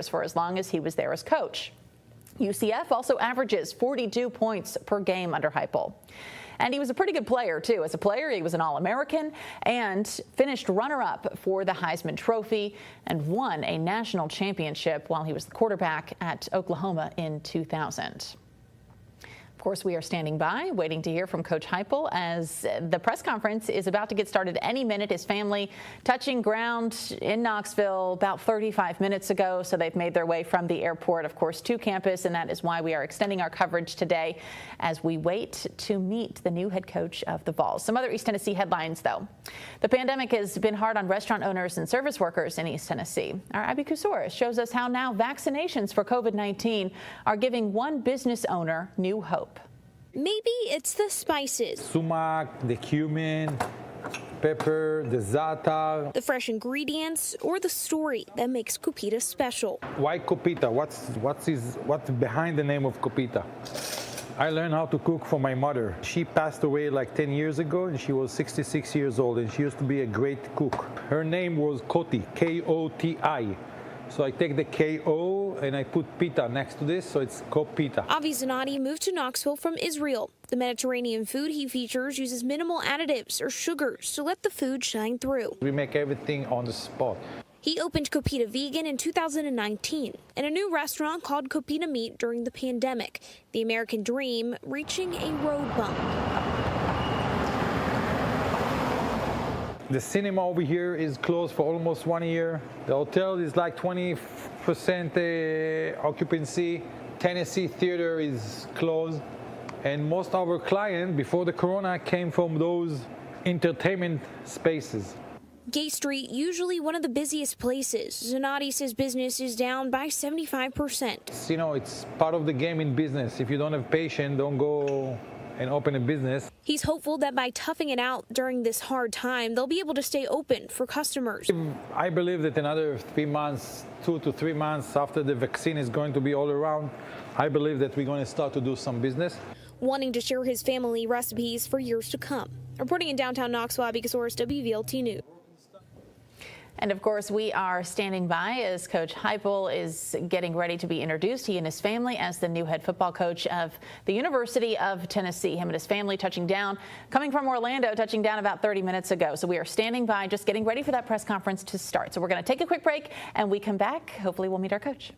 for as long as he was there as coach. UCF also averages 42 points per game under Heupel. And he was a pretty good player, too. As a player, he was an All-American and finished runner-up for the Heisman Trophy and won a national championship while he was the quarterback at Oklahoma in 2000. Of course, we are standing by, waiting to hear from Coach Heupel as the press conference is about to get started any minute. His family touching ground in Knoxville about 35 minutes ago, so they've made their way from the airport, of course, to campus, and that is why we are extending our coverage today as we wait to meet the new head coach of the Vols. Some other East Tennessee headlines, though. The pandemic has been hard on restaurant owners and service workers in East Tennessee. Our Abby Kusouris shows us how now vaccinations for COVID-19 are giving one business owner new hope. Maybe it's the spices. Sumac, the cumin, pepper, the za'atar. The fresh ingredients or the story that makes Copita special. Why Copita? What's behind the name of Copita? I learned how to cook from my mother. She passed away like 10 years ago and she was 66 years old and she used to be a great cook. Her name was Koti, K-O-T-I. So I take the K-O and I put pita next to this, so it's Copita. Avi Zanati moved to Knoxville from Israel. The Mediterranean food he features uses minimal additives or sugars to let the food shine through. We make everything on the spot. He opened Copita Vegan in 2019 and a new restaurant called Copita Meat during the pandemic. The American dream reaching a road bump. The cinema over here is closed for almost 1 year. The hotel is like 20% occupancy. Tennessee Theater is closed. And most of our clients before the corona came from those entertainment spaces. Gay Street, usually one of the busiest places. Zanati says business is down by 75%. You know, it's part of the game in business. If you don't have patience, don't go and open a business. He's hopeful that by toughing it out during this hard time, they'll be able to stay open for customers. I believe that another 3 months, 2 to 3 months after the vaccine is going to be all around, I believe that we're going to start to do some business. Wanting to share his family recipes for years to come. Reporting in downtown Knoxville, Abby Kusouris, WVLT News. And of course, we are standing by as Coach Heupel is getting ready to be introduced, he and his family, as the new head football coach of the University of Tennessee. Him and his family touching down, coming from Orlando, touching down about 30 minutes ago. So we are standing by, just getting ready for that press conference to start. So we're going to take a quick break and we come back. Hopefully we'll meet our coach.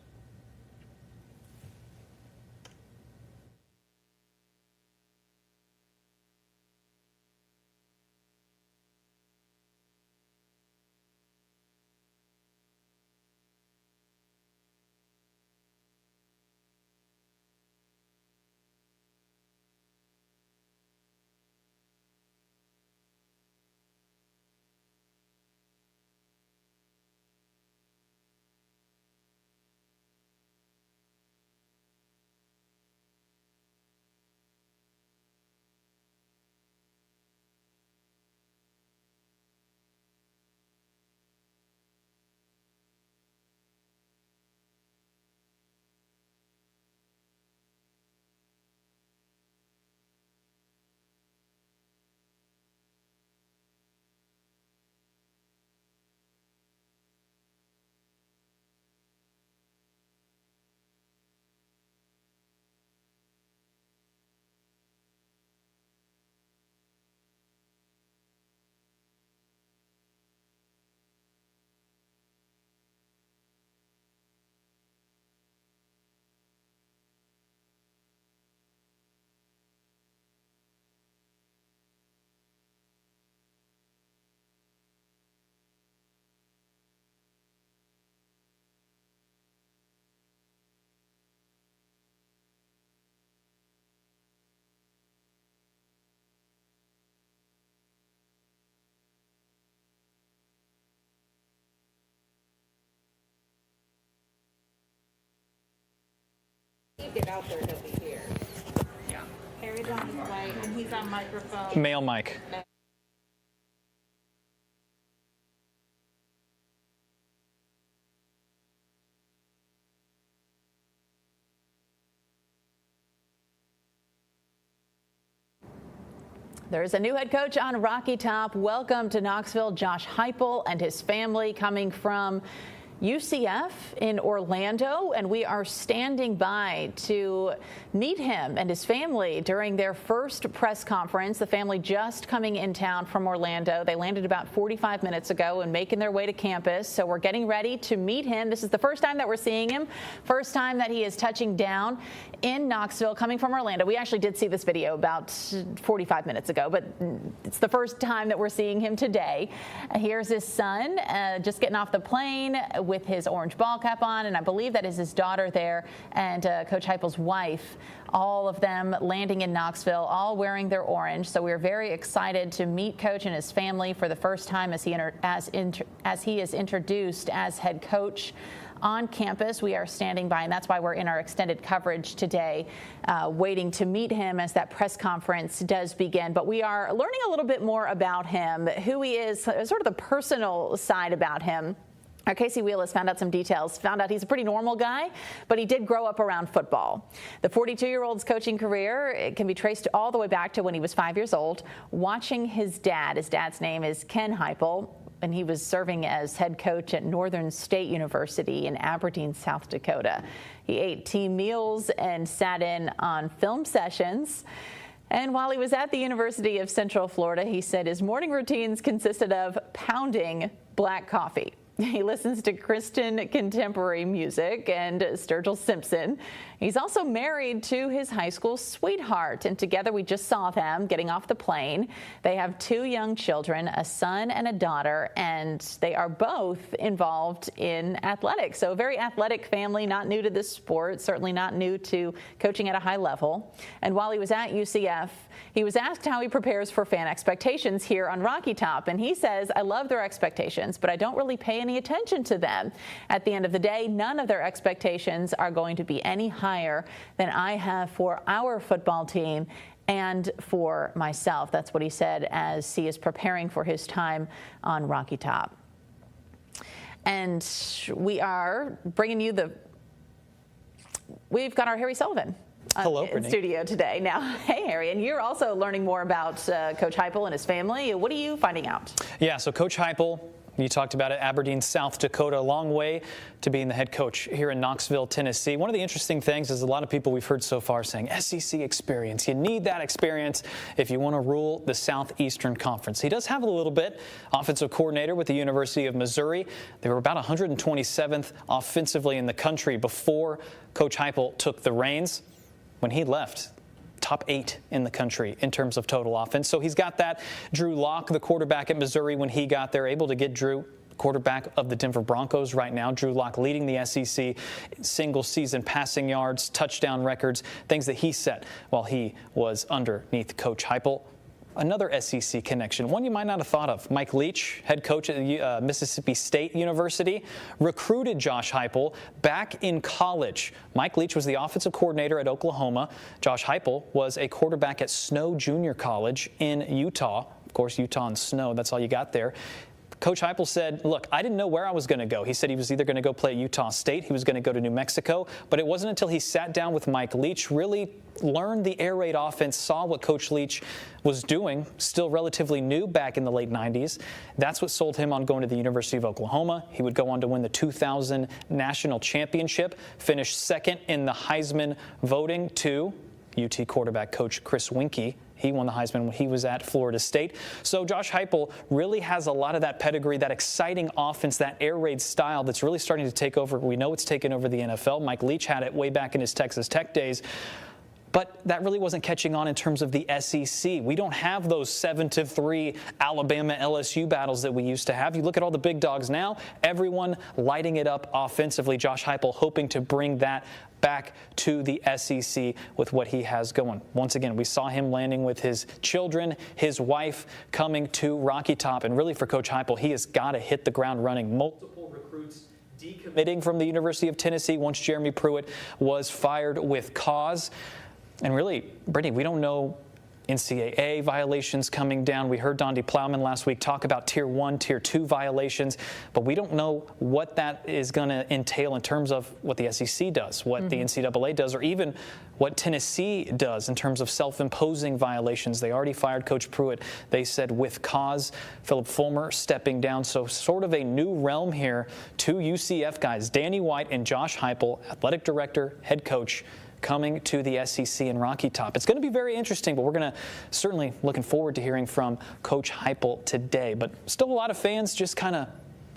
Get out there, he'll be here. Yeah. Harry's on his way, and he's on microphone. Male mic. There's a new head coach on Rocky Top. Welcome to Knoxville, Josh Heupel and his family coming from UCF in Orlando, and we are standing by to meet him and his family during their first press conference. The family just coming in town from Orlando. They landed about 45 minutes ago and making their way to campus, so we're getting ready to meet him. This is the first time that we're seeing him, first time that he is touching down in Knoxville, coming from Orlando. We actually did see this video about 45 minutes ago, but it's the first time that we're seeing him today. Here's his son just getting off the plane with his orange ball cap on, and I believe that is his daughter there, and Coach Heupel's wife. All of them landing in Knoxville, all wearing their orange. So we're very excited to meet Coach and his family for the first time as he is introduced as head coach on campus. We are standing by, and that's why we're in our extended coverage today, waiting to meet him as that press conference does begin. But we are learning a little bit more about him, who he is, sort of the personal side about him. Our Casey Wheel has found out some details, found out he's a pretty normal guy, but he did grow up around football. The 42-year-old's coaching career can be traced all the way back to when he was 5 years old, watching his dad. His dad's name is Ken Heupel, and he was serving as head coach at Northern State University in Aberdeen, South Dakota. He ate team meals and sat in on film sessions. And while he was at the University of Central Florida, he said his morning routines consisted of pounding black coffee. He listens to Christian contemporary music and Sturgill Simpson. He's also married to his high school sweetheart, and together we just saw them getting off the plane. They have 2 young children, a son and a daughter, and they are both involved in athletics. So a very athletic family, not new to this sport, certainly not new to coaching at a high level. And while he was at UCF, he was asked how he prepares for fan expectations here on Rocky Top, and he says, "I love their expectations, but I don't really pay any attention to them. At the end of the day, none of their expectations are going to be any higher than I have for our football team and for myself." That's what he said as he is preparing for his time on Rocky Top. And we are bringing you we've got our Harry Sullivan Hello, in studio today. Now, hey, Harry, and you're also learning more about Coach Heupel and his family. What are you finding out? Yeah, so Coach Heupel, you talked about it, Aberdeen, South Dakota, a long way to being the head coach here in Knoxville, Tennessee. One of the interesting things is a lot of people we've heard so far saying SEC experience. You need that experience if you want to rule the Southeastern Conference. He does have a little bit. Offensive coordinator with the University of Missouri. They were about 127th offensively in the country before Coach Heupel took the reins. When he left, top 8 in the country in terms of total offense. So he's got that. Drew Lock, the quarterback at Missouri, when he got there, able to get Drew, quarterback of the Denver Broncos right now. Drew Lock leading the SEC single season passing yards, touchdown records, things that he set while he was underneath Coach Heupel. Another SEC connection, one you might not have thought of. Mike Leach, head coach at Mississippi State University, recruited Josh Heupel back in college. Mike Leach was the offensive coordinator at Oklahoma. Josh Heupel was a quarterback at Snow Junior College in Utah. Of course, Utah and snow, that's all you got there. Coach Heupel said, look, I didn't know where I was going to go. He said he was either going to go play at Utah State, he was going to go to New Mexico, but it wasn't until he sat down with Mike Leach, really learned the air raid offense, saw what Coach Leach was doing, still relatively new back in the late 90s. That's what sold him on going to the University of Oklahoma. He would go on to win the 2000 national championship, finish second in the Heisman voting to UT quarterback coach Chris Winkie. He won the Heisman when he was at Florida State. So Josh Heupel really has a lot of that pedigree, that exciting offense, that air raid style that's really starting to take over. We know it's taken over the NFL. Mike Leach had it way back in his Texas Tech days. But that really wasn't catching on in terms of the SEC. We don't have those 7-3 Alabama LSU battles that we used to have. You look at all the big dogs now, everyone lighting it up offensively. Josh Heupel hoping to bring that back to the SEC with what he has going. Once again, we saw him landing with his children, his wife, coming to Rocky Top. And really for Coach Heupel, he has got to hit the ground running. Multiple recruits decommitting from the University of Tennessee once Jeremy Pruitt was fired with cause. And really, Brittany, we don't know NCAA violations coming down. We heard Donde Plowman last week talk about Tier 1, Tier 2 violations, but we don't know what that is going to entail in terms of what the SEC does, what the NCAA does, or even what Tennessee does in terms of self-imposing violations. They already fired Coach Pruitt, they said, with cause. Philip Fulmer stepping down. So sort of a new realm here. Two UCF guys, Danny White and Josh Heupel, athletic director, head coach, coming to the SEC in Rocky Top. It's going to be very interesting, but we're going to certainly looking forward to hearing from Coach Heupel today. But still a lot of fans just kind of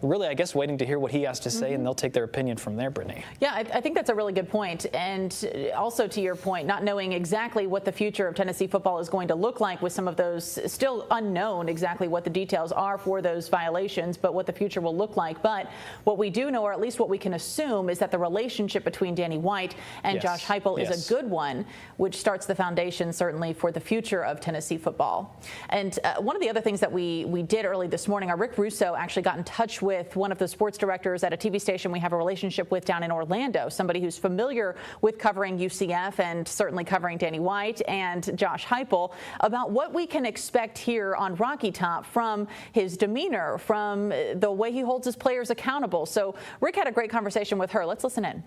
really, I guess, waiting to hear what he has to say, and they'll take their opinion from there, Brittany. Yeah, I think that's a really good point. And also to your point, not knowing exactly what the future of Tennessee football is going to look like with some of those still unknown exactly what the details are for those violations, but what the future will look like. But what we do know, or at least what we can assume, is that the relationship between Danny White and Josh Heupel is a good one, which starts the foundation certainly for the future of Tennessee football. And one of the other things that we did early this morning, our Rick Russo actually got in touch with one of the sports directors at a TV station we have a relationship with down in Orlando, somebody who's familiar with covering UCF and certainly covering Danny White and Josh Heupel, about what we can expect here on Rocky Top from his demeanor, from the way he holds his players accountable. So Rick had a great conversation with her. Let's listen in.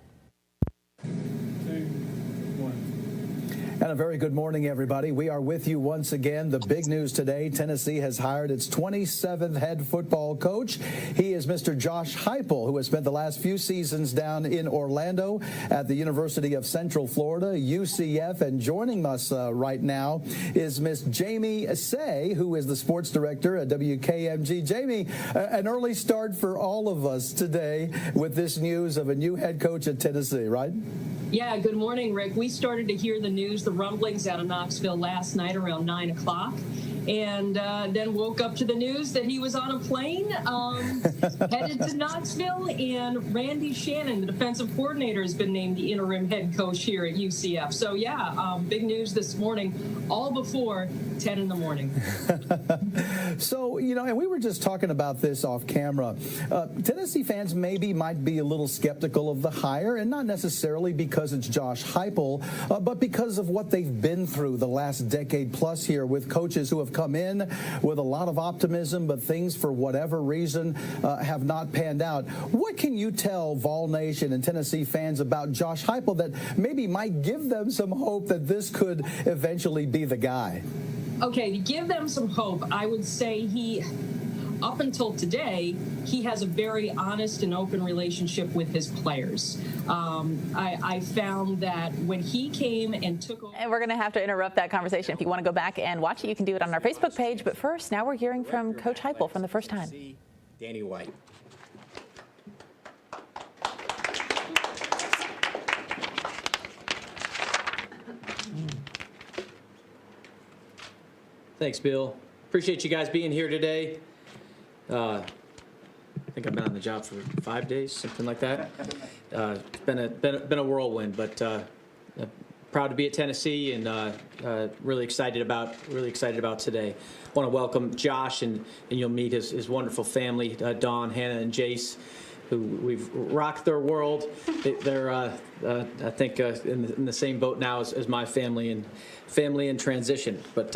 And a very good morning, everybody. We are with you once again. The big news today, Tennessee has hired its 27th head football coach. He is Mr. Josh Heupel, who has spent the last few seasons down in Orlando at the University of Central Florida, UCF. And joining us right now is Miss Jamie Say, who is the sports director at WKMG. Jamie, an early start for all of us today with this news of a new head coach at Tennessee, right? Yeah, good morning, Rick. We started to hear the news, the rumblings out of Knoxville last night around 9 o'clock. And then woke up to the news that he was on a plane headed to Knoxville. And Randy Shannon, the defensive coordinator, has been named the interim head coach here at UCF. So, yeah, big news this morning, all before 10 in the morning. So, you know, and we were just talking about this off camera. Tennessee fans might be a little skeptical of the hire, and not necessarily because it's Josh Heupel, but because of what they've been through the last decade plus here with coaches who have come in with a lot of optimism, but things for whatever reason have not panned out. What can you tell Vol Nation and Tennessee fans about Josh Heupel that maybe might give them some hope that this could eventually be the guy? Okay, to give them some hope, I would say up until today, he has a very honest and open relationship with his players. I found that when he came and took over... And we're going to have to interrupt that conversation. If you want to go back and watch it, you can do it on our Facebook page. But first, now we're hearing from Coach Heupel for the first time. Danny White. Thanks, Bill. Appreciate you guys being here today. I think I've been on the job for 5 days, something like that. It's been a whirlwind, but proud to be at Tennessee and really excited about today. I want to welcome Josh, and you'll meet his wonderful family, Dawn, Hannah, and Jace, who we've rocked their world. They're I think in the same boat now as my family in transition, but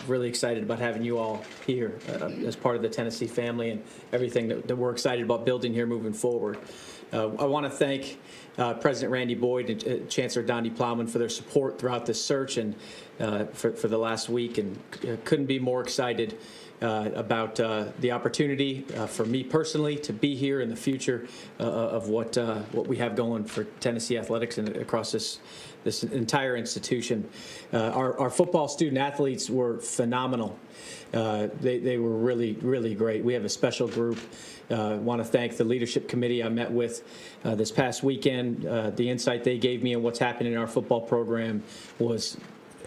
really excited about having you all here as part of the Tennessee family and everything that we're excited about building here moving forward. I want to thank President Randy Boyd and Chancellor Donde Plowman for their support throughout this search and for the last week, and couldn't be more excited about the opportunity for me personally to be here in the future of what we have going for Tennessee athletics and across this entire institution. Our football student athletes were phenomenal. They were really, really great. We have a special group. I want to thank the leadership committee I met with this past weekend. The insight they gave me and what's happening in our football program was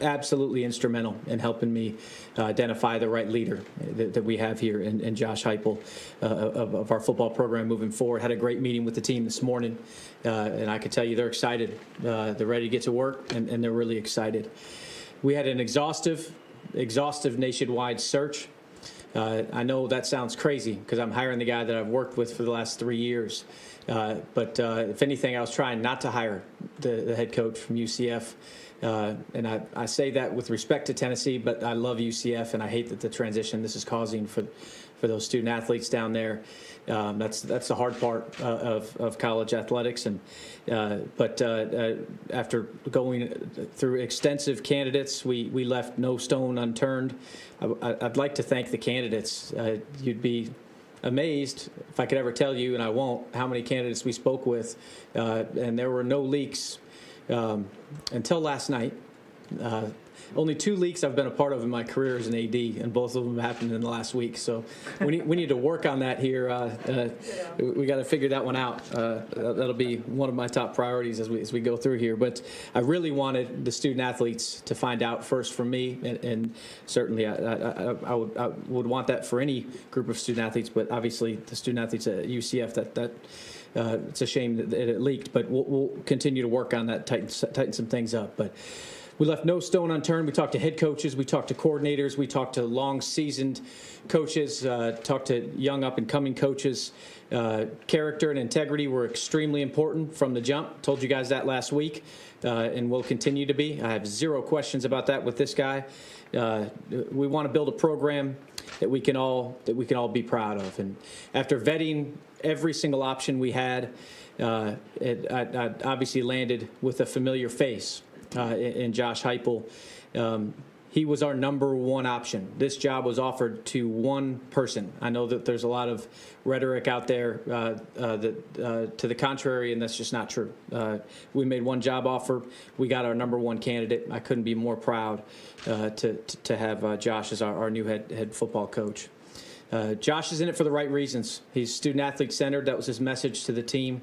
absolutely instrumental in helping me identify the right leader that we have here in Josh Heupel of our football program moving forward. Had a great meeting with the team this morning, and I can tell you they're excited. They're ready to get to work, and they're really excited. We had an exhaustive nationwide search. I know that sounds crazy because I'm hiring the guy that I've worked with for the last 3 years. But if anything, I was trying not to hire the head coach from UCF. And I say that with respect to Tennessee, but I love UCF, and I hate that the transition this is causing for those student athletes down there. That's the hard part of college athletics. But after going through extensive candidates, we left no stone unturned. I'd like to thank the candidates. You'd be amazed if I could ever tell you, and I won't, how many candidates we spoke with, and there were no leaks until last night. Only 2 leaks I've been a part of in my career as an AD, and both of them happened in the last week. So we need to work on that here. We got to figure that one out. That'll be one of my top priorities as we go through here. But I really wanted the student athletes to find out first from me, and certainly I would want that for any group of student athletes. But obviously the student athletes at UCF, that it's a shame that it leaked. But we'll continue to work on that, tighten some things up. But we left no stone unturned. We talked to head coaches. We talked to coordinators. We talked to long-seasoned coaches, talked to young up-and-coming coaches. Character and integrity were extremely important from the jump. Told you guys that last week, and will continue to be. I have zero questions about that with this guy. We want to build a program that we can all be proud of. And after vetting every single option we had, I obviously landed with a familiar face. In Josh Heupel. He was our number one option. This job was offered to one person. I know that there's a lot of rhetoric out there to the contrary, and that's just not true. We made one job offer. We got our number one candidate. I couldn't be more proud to have Josh as our new head football coach. Josh is in it for the right reasons. He's student-athlete centered. That was his message to the team.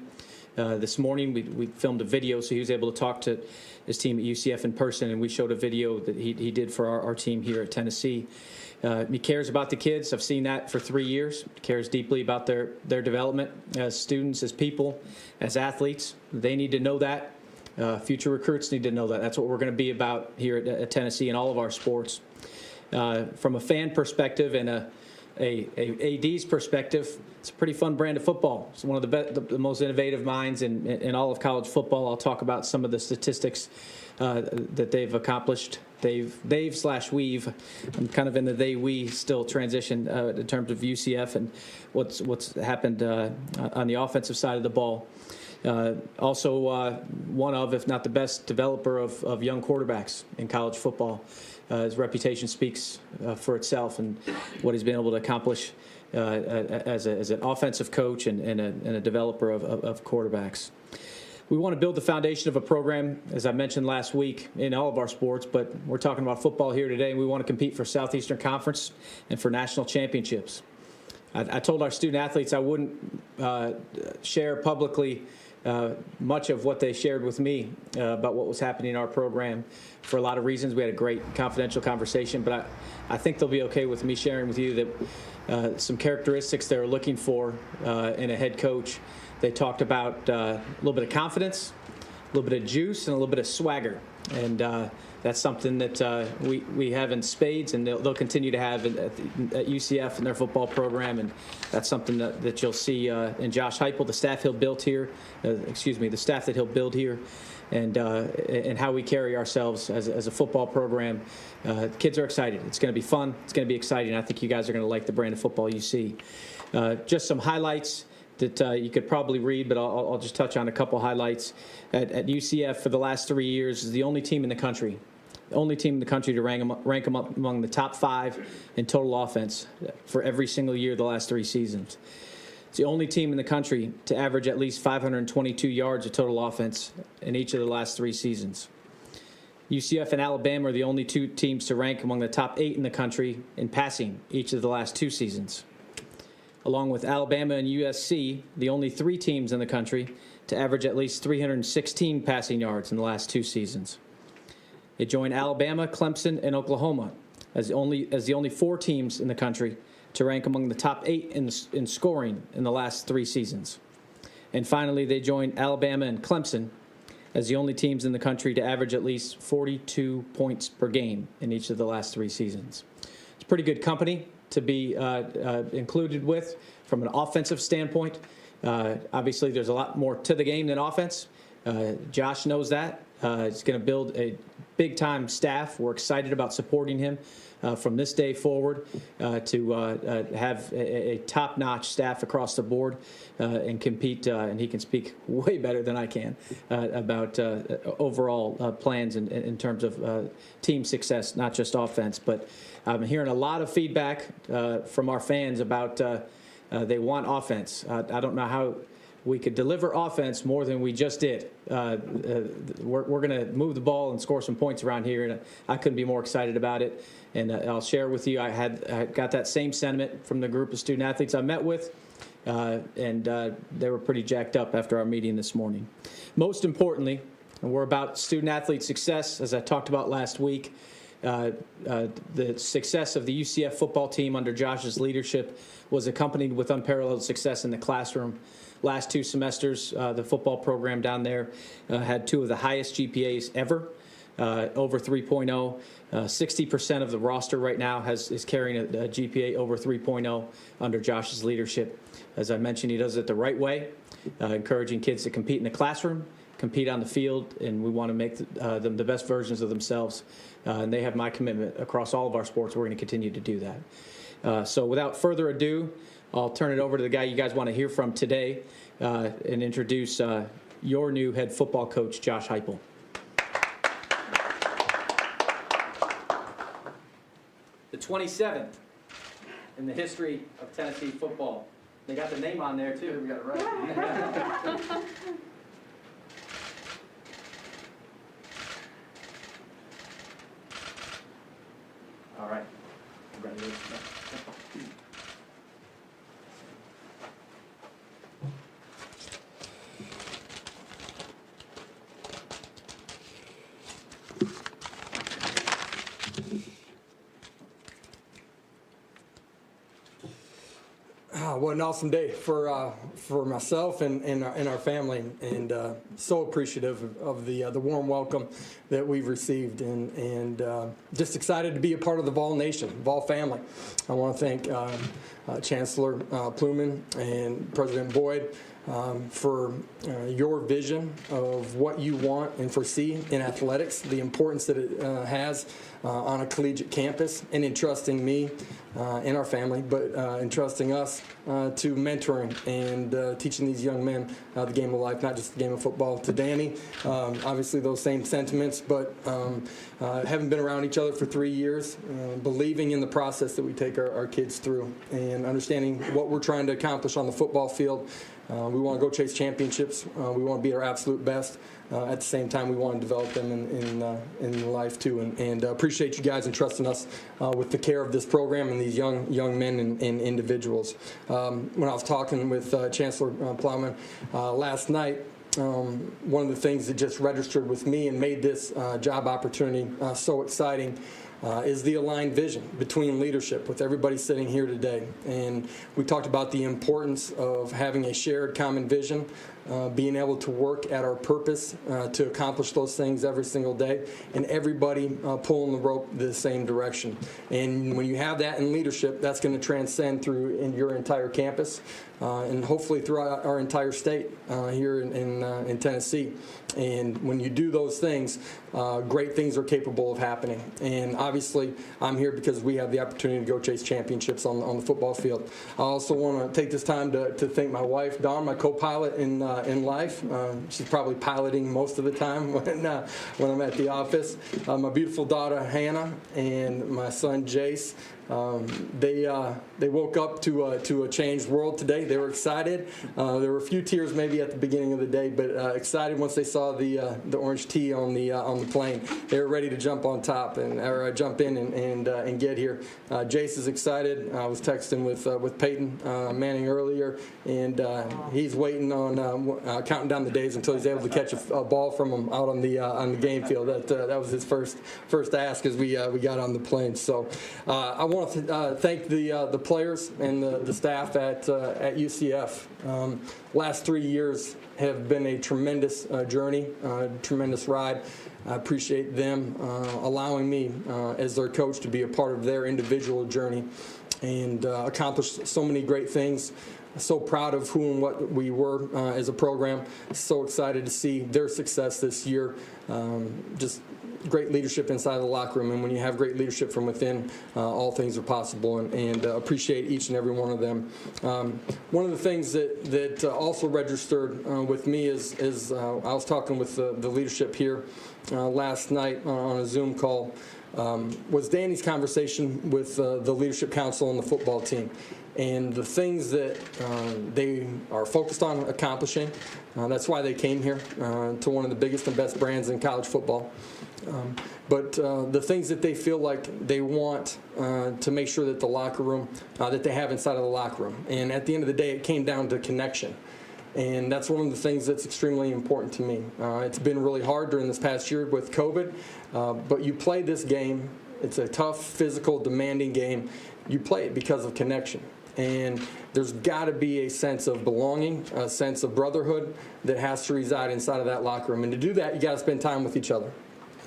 This morning we filmed a video, so he was able to talk to his team at UCF in person, and we showed a video that he did for our team here at Tennessee. He cares about the kids. I've seen that for 3 years. He cares deeply about their development as students, as people, as athletes. They need to know that. Future recruits need to know that. That's what we're going to be about here at Tennessee in all of our sports. From a fan perspective and a AD's perspective, it's a pretty fun brand of football. It's one of the most innovative minds in all of college football. I'll talk about some of the statistics that they've accomplished. They've/we've. I'm kind of in the they/we still transition in terms of UCF and what's happened on the offensive side of the ball. Also, one of, if not the best developer of young quarterbacks in college football. His reputation speaks for itself, and what he's been able to accomplish as an offensive coach and a developer of quarterbacks. We want to build the foundation of a program, as I mentioned last week, in all of our sports, but we're talking about football here today, and we want to compete for Southeastern Conference and for national championships. I told our student athletes I wouldn't share publicly much of what they shared with me about what was happening in our program for a lot of reasons. We had a great confidential conversation, but I think they'll be okay with me sharing with you that some characteristics they're looking for in a head coach. They talked about a little bit of confidence, a little bit of juice, and a little bit of swagger. And that's something that we have in spades, and they'll continue to have at UCF in their football program. And that's something that you'll see in Josh Heupel, the staff he'll build here, the staff that he'll build here, and how we carry ourselves as a football program. Kids are excited. It's going to be fun. It's going to be exciting. I think you guys are going to like the brand of football you see. Just some highlights that you could probably read, but I'll just touch on a couple highlights. At UCF for the last 3 years is the only team in the country to rank them up among the top 5 in total offense for every single year the last 3 seasons. It's the only team in the country to average at least 522 yards of total offense in each of the last 3 seasons. UCF and Alabama are the only 2 teams to rank among the top 8 in the country in passing each of the last 2 seasons. Along with Alabama and USC, the only 3 teams in the country to average at least 316 passing yards in the last 2 seasons. It joined Alabama, Clemson, and Oklahoma as the only 4 teams in the country to rank among the top 8 in scoring in the last 3 seasons. And finally, they joined Alabama and Clemson as the only teams in the country to average at least 42 points per game in each of the last 3 seasons. It's pretty good company to be included with from an offensive standpoint. Obviously, there's a lot more to the game than offense, Josh knows that. He's going to build a big-time staff. We're excited about supporting him from this day forward to have a top-notch staff across the board and compete. And he can speak way better than I can about overall plans in terms of team success, not just offense. But I'm hearing a lot of feedback from our fans about they want offense. I don't know how we could deliver offense more than we just did. We're going to move the ball and score some points around here, and I couldn't be more excited about it. And I'll share with you, I got that same sentiment from the group of student athletes I met with, and they were pretty jacked up after our meeting this morning. Most importantly, we're about student athlete success, as I talked about last week. The success of the UCF football team under Josh's leadership was accompanied with unparalleled success in the classroom. Last 2 semesters, the football program down there had 2 of the highest GPAs ever, over 3.0. 60% of the roster right now is carrying a GPA over 3.0 under Josh's leadership. As I mentioned, he does it the right way, encouraging kids to compete in the classroom, compete on the field, and we want to make them the best versions of themselves. And they have my commitment across all of our sports. We're going to continue to do that. So without further ado, I'll turn it over to the guy you guys want to hear from today and introduce your new head football coach, Josh Heupel. The 27th in the history of Tennessee football. They got the name on there, too. We got it right. All right. Congratulations. What an awesome day for myself and our family, and so appreciative of the warm welcome that we've received, and just excited to be a part of the Vol Nation, Vol family. I want to thank Chancellor Pluman and President Boyd for your vision of what you want and foresee in athletics, the importance that it has on a collegiate campus, and entrusting me and our family, but entrusting us to mentoring and teaching these young men the game of life, not just the game of football. To Danny, obviously those same sentiments, but having been around each other for 3 years, believing in the process that we take our kids through, and understanding what we're trying to accomplish on the football field. We want to go chase championships. We want to be our absolute best. At the same time, we want to develop them in life too. And appreciate you guys entrusting us with the care of this program and these young men and individuals. When I was talking with Chancellor Plowman last night, one of the things that just registered with me and made this job opportunity so exciting is the aligned vision between leadership with everybody sitting here today. And we talked about the importance of having a shared common vision, being able to work at our purpose to accomplish those things every single day, and everybody pulling the rope the same direction. And when you have that in leadership, that's going to transcend through in your entire campus and hopefully throughout our entire state here in Tennessee. And when you do those things, great things are capable of happening. And obviously, I'm here because we have the opportunity to go chase championships on the football field. I also want to take this time to thank my wife, Dawn, my co-pilot in life. She's probably piloting most of the time when I'm at the office. My beautiful daughter, Hannah, and my son, Jace. They woke up to a changed world today. They were excited. There were a few tears maybe at the beginning of the day, but excited once they saw the orange tea on the plane. They were ready to jump on top or jump in and get here. Jace is excited. I was texting with Peyton Manning earlier, and he's waiting on counting down the days until he's able to catch a ball from him out on the game field. That was his first ask as we got on the plane. So I want to thank the players and the staff at UCF. Last 3 years have been a tremendous journey, tremendous ride. I appreciate them allowing me as their coach to be a part of their individual journey and accomplish so many great things. so proud of who and what we were as a program. So excited to see their success this year. Just great leadership inside of the locker room, and when you have great leadership from within, all things are possible, and appreciate each and every one of them. One of the things that also registered with me is I was talking with the leadership here last night on a Zoom call, was Danny's conversation with the leadership council and the football team, and the things that they are focused on accomplishing. That's why they came here, to one of the biggest and best brands in college football. But the things that they feel like they want to make sure that the locker room, that they have inside of the locker room. And at the end of the day, it came down to connection. And that's one of the things that's extremely important to me. It's been really hard during this past year with COVID, but you play this game. It's a tough, physical, demanding game. You play it because of connection. And there's got to be a sense of belonging, a sense of brotherhood that has to reside inside of that locker room. And to do that, you got to spend time with each other.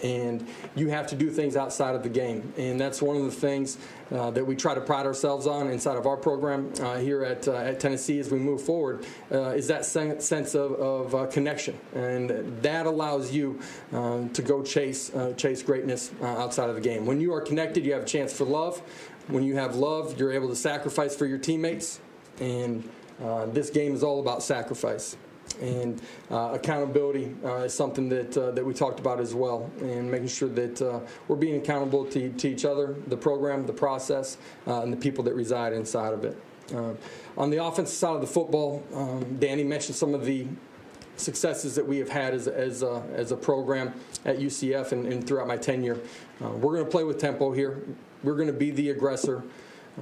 And you have to do things outside of the game. And that's one of the things that we try to pride ourselves on inside of our program here at Tennessee as we move forward, is that sense of connection. And that allows you to go chase greatness outside of the game. When you are connected, you have a chance for love. When you have love, you're able to sacrifice for your teammates. And this game is all about sacrifice. And accountability is something that we talked about as well, and making sure that we're being accountable to each other, the program, the process, and the people that reside inside of it. On the offensive side of the football, Danny mentioned some of the successes that we have had as a program at UCF and throughout my tenure. We're going to play with tempo here. We're going to be the aggressor.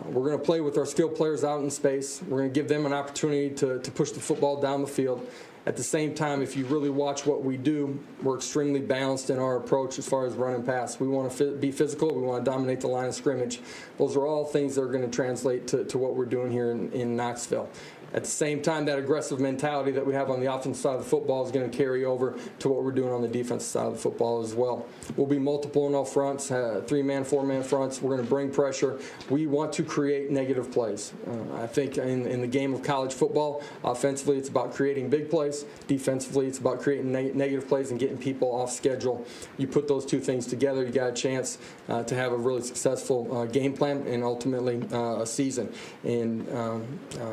We're going to play with our skilled players out in space. We're going to give them an opportunity to push the football down the field. At the same time, if you really watch what we do, we're extremely balanced in our approach as far as run and pass. We want to be physical. We want to dominate the line of scrimmage. Those are all things that are going to translate to what we're doing here in Knoxville. At the same time, that aggressive mentality that we have on the offensive side of the football is going to carry over to what we're doing on the defensive side of the football as well. We'll be multiple in all fronts, 3-man, 4-man fronts. We're going to bring pressure. We want to create negative plays. I think in the game of college football, offensively, it's about creating big plays. Defensively, it's about creating negative plays and getting people off schedule. You put those two things together, you got a chance to have a really successful game plan and ultimately a season. And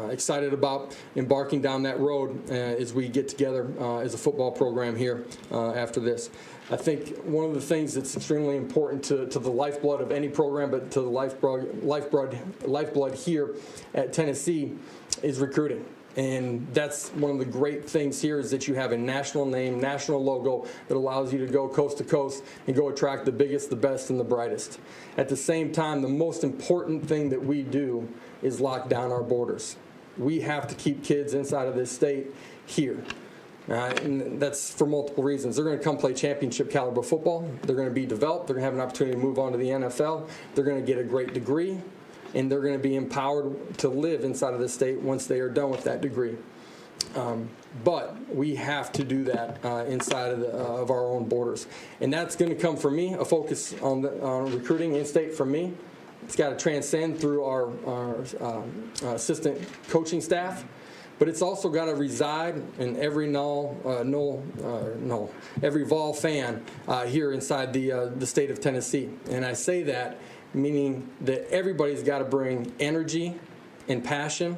excited about embarking down that road as we get together as a football program here after this. I think one of the things that's extremely important to the lifeblood of any program, but to the lifeblood here at Tennessee, is recruiting. And that's one of the great things here, is that you have a national name, national logo that allows you to go coast to coast and go attract the biggest, the best, and the brightest. At the same time, the most important thing that we do is lock down our borders. We have to keep kids inside of this state here. And that's for multiple reasons. They're going to come play championship caliber football. They're going to be developed. They're going to have an opportunity to move on to the NFL. They're going to get a great degree, and they're going to be empowered to live inside of the state once they are done with that degree. But we have to do that inside of our own borders. And that's going to come from me, a focus on recruiting in-state from me. It's got to transcend through our assistant coaching staff, but it's also got to reside in every every Vol fan here inside the state of Tennessee. And I say that meaning that everybody's got to bring energy and passion,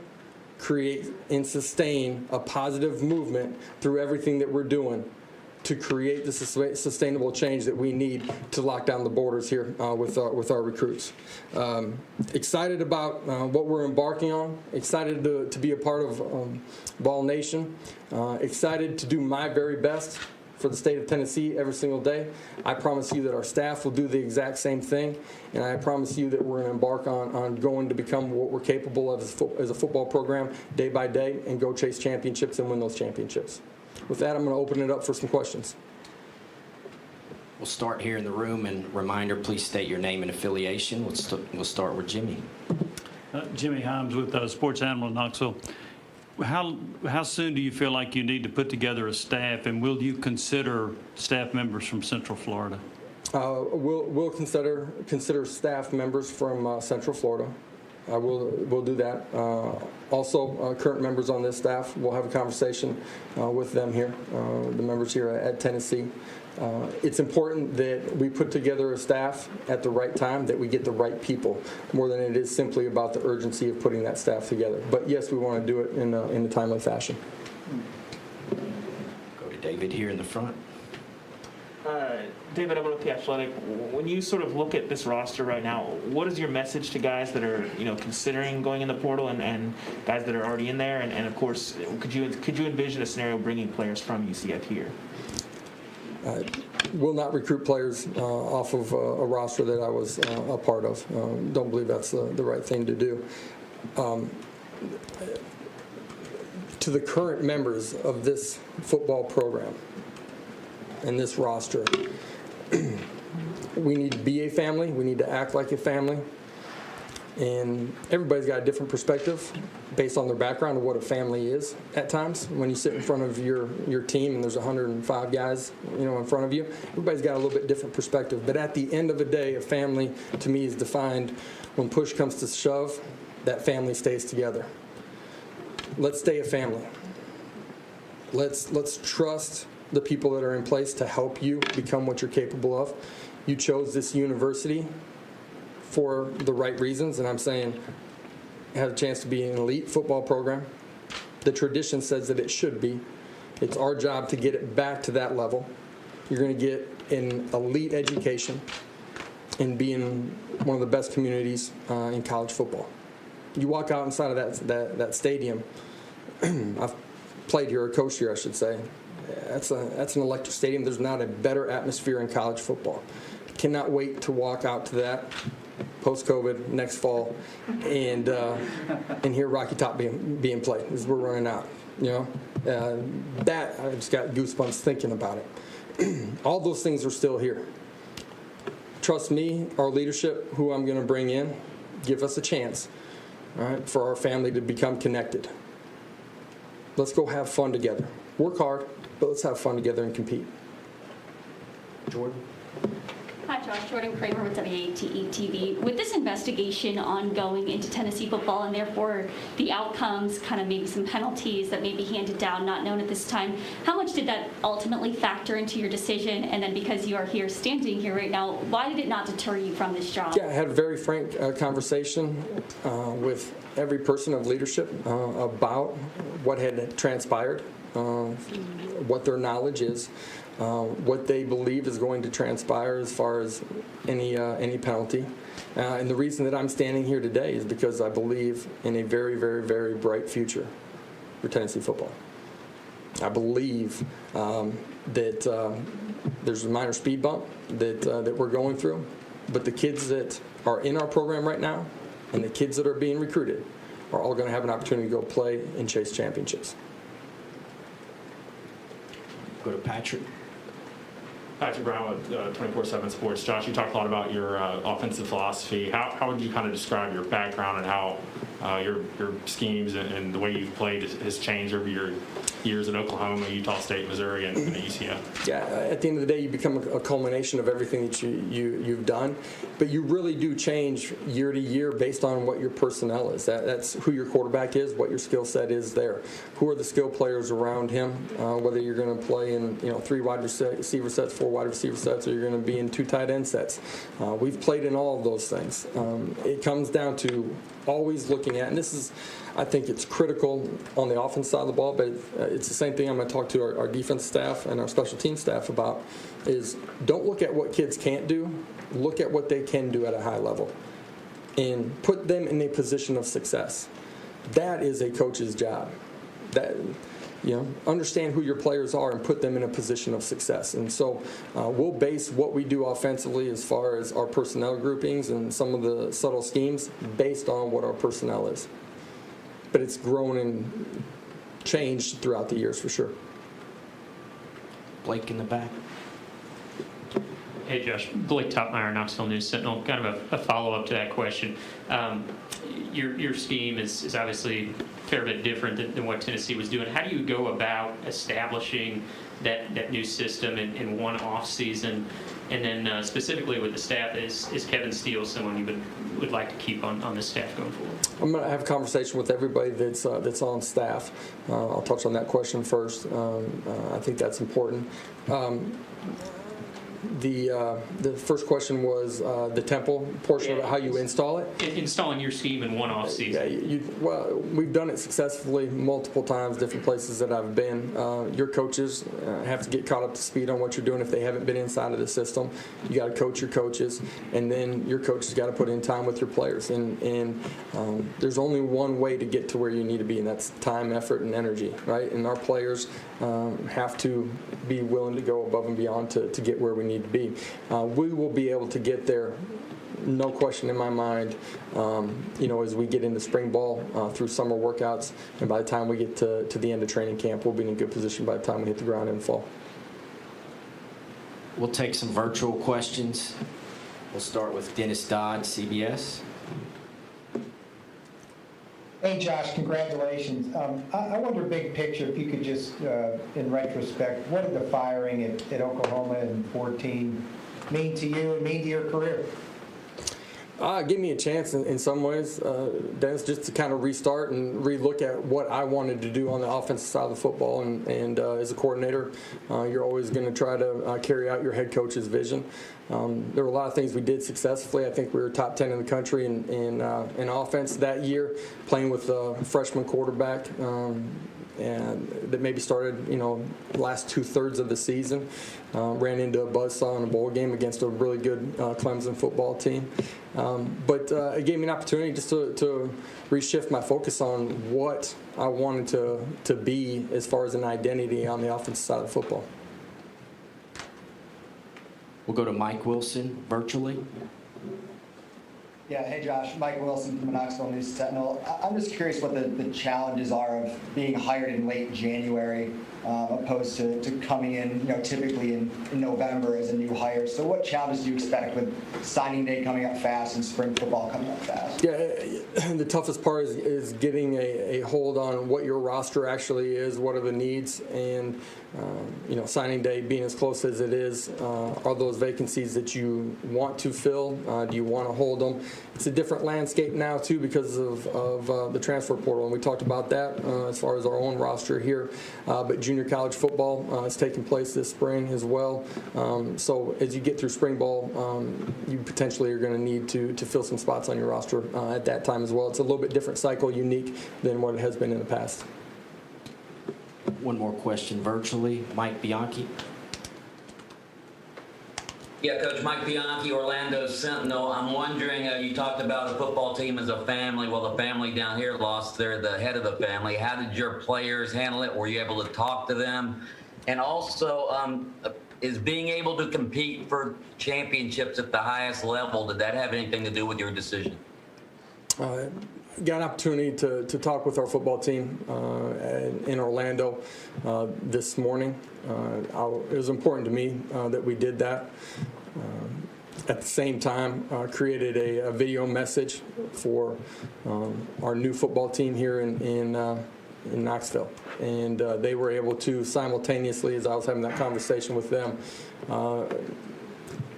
create and sustain a positive movement through everything that we're doing to create the sustainable change that we need to lock down the borders here with our recruits. Excited about what we're embarking on. Excited to be a part of Ball Nation. Excited to do my very best for the state of Tennessee every single day. I promise you that our staff will do the exact same thing, and I promise you that we're going to embark on going to become what we're capable of as a football program day by day and go chase championships and win those championships. With that, I'm going to open it up for some questions. We'll start here in the room, and reminder, please state your name and affiliation. We'll start with Jimmy. Jimmy Himes with Sports Animal in Knoxville. How soon do you feel like you need to put together a staff, and will you consider staff members from Central Florida? We'll consider staff members from Central Florida. we'll do that. Also, current members on this staff, we'll have a conversation with them here, the members here at Tennessee. It's important that we put together a staff at the right time, that we get the right people, more than it is simply about the urgency of putting that staff together. But yes, we want to do it in a timely fashion. Go to David here in the front. David, I'm with The Athletic. When you sort of look at this roster right now, what is your message to guys that are, considering going in the portal and guys that are already in there? And of course, could you envision a scenario bringing players from UCF here? Will not recruit players off of a roster that I was a part of. Don't believe that's the right thing to do. To the current members of this football program and this roster, we need to be a family. We need to act like a family. And everybody's got a different perspective based on their background of what a family is at times. When you sit in front of your team and there's 105 guys, in front of you, everybody's got a little bit different perspective. But at the end of the day, a family to me is defined when push comes to shove, that family stays together. Let's stay a family. Let's trust the people that are in place to help you become what you're capable of. You chose this university for the right reasons, and I'm saying it has a chance to be an elite football program. The tradition says that it should be. It's our job to get it back to that level. You're going to get an elite education and be in one of the best communities in college football. You walk out inside of that stadium. I've played here, or coached here, I should say. That's an electric stadium. There's not a better atmosphere in college football. Cannot wait to walk out to that post-COVID next fall and hear Rocky Top being played as we're running out. That I just got goosebumps thinking about it. All those things are still here. Trust me, our leadership, who I'm going to bring in, give us a chance, all right, for our family to become connected. Let's go have fun together. Work hard, but let's have fun together and compete. Jordan. Hi, Josh. Jordan Kramer with WATE TV. With this investigation ongoing into Tennessee football and therefore the outcomes, kind of maybe some penalties that may be handed down, not known at this time, how much did that ultimately factor into your decision? And then because you are here, standing here right now, why did it not deter you from this job? Yeah, I had a very frank conversation with every person of leadership about what had transpired, what their knowledge is. What they believe is going to transpire as far as any penalty. And the reason that I'm standing here today is because I believe in a very, very, very bright future for Tennessee football. I believe that there's a minor speed bump that we're going through, but the kids that are in our program right now and the kids that are being recruited are all going to have an opportunity to go play and chase championships. Go to Patrick. Patrick Brown with 24/7 Sports. Josh, you talked a lot about your offensive philosophy. How would you kind of describe your background and how your schemes and the way you've played has changed over your years in Oklahoma, Utah State, Missouri, and at UCF? Yeah, at the end of the day, you become a culmination of everything that you've done, but you really do change year to year based on what your personnel is. That's who your quarterback is, what your skill set is there. Who are the skill players around him, whether you're going to play in 3 wide receiver sets, 4 wide receiver sets, or you're going to be in 2 tight end sets. We've played in all of those things. It comes down to always looking at, and this is, I think it's critical on the offense side of the ball, but it's the same thing I'm going to talk to our defense staff and our special team staff about, is don't look at what kids can't do, look at what they can do at a high level and put them in a position of success. That is a coach's job. Understand who your players are and put them in a position of success. And so we'll base what we do offensively as far as our personnel groupings and some of the subtle schemes based on what our personnel is. But it's grown and changed throughout the years for sure. Blake in the back. Hey, Josh. Blake Topmeyer, Knoxville News Sentinel. Kind of a follow-up to that question. Your scheme is obviously a fair bit different than what Tennessee was doing. How do you go about establishing that new system in one off season? And then specifically with the staff, is Kevin Steele someone you would like to keep on the staff going forward? I'm going to have a conversation with everybody that's on staff. I'll touch on that question first. I think that's important. The first question was the temple portion of how you install it. Installing your scheme in one off season. Yeah, well, we've done it successfully multiple times, different places that I've been. Your coaches have to get caught up to speed on what you're doing if they haven't been inside of the system. You got to coach your coaches, and then your coaches got to put in time with your players. And there's only one way to get to where you need to be, and that's time, effort, and energy, right? And our players have to be willing to go above and beyond to get where we need to be. We will be able to get there, no question in my mind, as we get into spring ball through summer workouts, and by the time we get to the end of training camp, we'll be in a good position by the time we hit the ground in the fall. We'll take some virtual questions. We'll start with Dennis Dodd, CBS. Hey, Josh, congratulations. I wonder, big picture, if you could just, in retrospect, what did the firing at Oklahoma in 2014 mean to you and mean to your career? Give me a chance in some ways, Dennis, just to kind of restart and relook at what I wanted to do on the offensive side of the football. And as a coordinator, you're always going to try to carry out your head coach's vision. There were a lot of things we did successfully. I think we were top 10 in the country in offense that year, playing with a freshman quarterback. And that maybe started, the last 2/3 of the season. Ran into a buzzsaw in a bowl game against a really good Clemson football team. But it gave me an opportunity just to reshift my focus on what I wanted to be as far as an identity on the offensive side of football. We'll go to Mike Wilson virtually. Yeah, hey Josh, Mike Wilson from the Knoxville News Sentinel. I'm just curious what the challenges are of being hired in late January opposed to coming in, typically in November as a new hire. So what challenges do you expect with signing day coming up fast and spring football coming up fast? Yeah, the toughest part is getting a hold on what your roster actually is, what are the needs, and signing day being as close as it is, are those vacancies that you want to fill? Do you want to hold them? It's a different landscape now, too, because of the transfer portal, and we talked about that as far as our own roster here. But junior college football is taking place this spring as well. So as you get through spring ball, you potentially are going to need to fill some spots on your roster at that time as well. It's a little bit different cycle, unique than what it has been in the past. One more question virtually. Mike Bianchi. Yeah, Coach Mike Bianchi, Orlando Sentinel. I'm wondering, you talked about the football team as a family. Well, the family down here lost the head of the family. How did your players handle it? Were you able to talk to them? And also, is being able to compete for championships at the highest level, did that have anything to do with your decision? Got an opportunity to talk with our football team in Orlando this morning. It was important to me that we did that. At the same time, created a video message for our new football team here in Knoxville. And they were able to simultaneously, as I was having that conversation with them,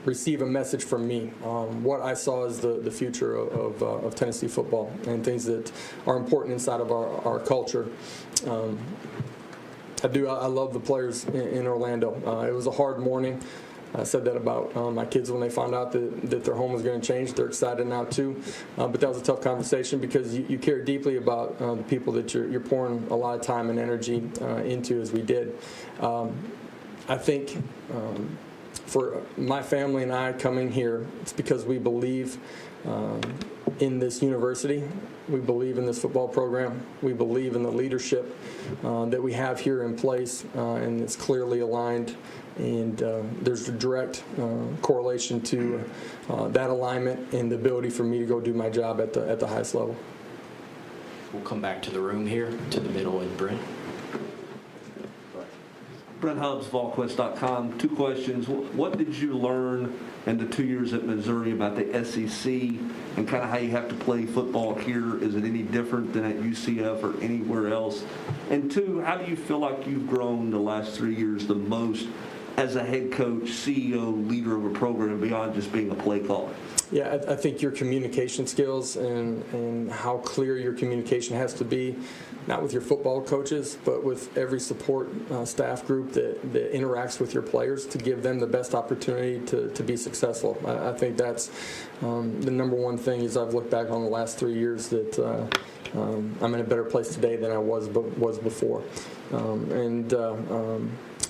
receive a message from me. What I saw as the future of Tennessee football and things that are important inside of our culture. I love the players in Orlando. It was a hard morning. I said that about my kids when they found out that their home was going to change. They're excited now too. But that was a tough conversation because you care deeply about the people that you're pouring a lot of time and energy into, as we did. I think for my family and I coming here, it's because we believe in this university. We believe in this football program. We believe in the leadership that we have here in place, and it's clearly aligned. And there's a direct correlation to that alignment and the ability for me to go do my job at the highest level. We'll come back to the room here, to the middle, and Brent. Brent Hubbs, VolQuest.com. 2 questions. What did you learn in the 2 years at Missouri about the SEC and kind of how you have to play football here? Is it any different than at UCF or anywhere else? And 2, how do you feel like you've grown the last 3 years the most as a head coach, CEO, leader of a program beyond just being a play caller? Yeah, I think your communication skills and how clear your communication has to be, not with your football coaches, but with every support staff group that interacts with your players to give them the best opportunity to be successful. I think that's the number one thing as I've looked back on the last 3 years that I'm in a better place today than I was before.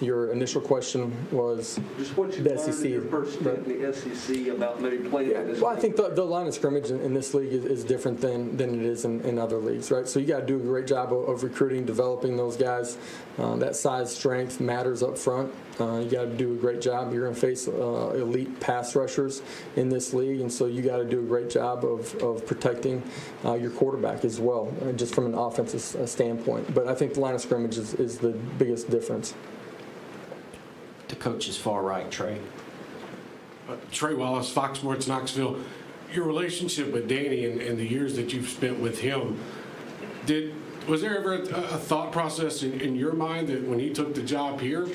Your initial question was just what you the learned SEC. in your first stint in the SEC about maybe playing in this Well, I league. think the line of scrimmage in this league is different than it is in other leagues, right? So you got to do a great job of recruiting, developing those guys. That size strength matters up front. You got to do a great job. You're going to face elite pass rushers in this league, and so you got to do a great job of protecting your quarterback as well, just from an offensive standpoint. But I think the line of scrimmage is the biggest difference. The coach is far right, Trey. Trey Wallace, Fox Sports Knoxville. Your relationship with Danny and the years that you've spent with him, was there ever a thought process in your mind that when he took the job here,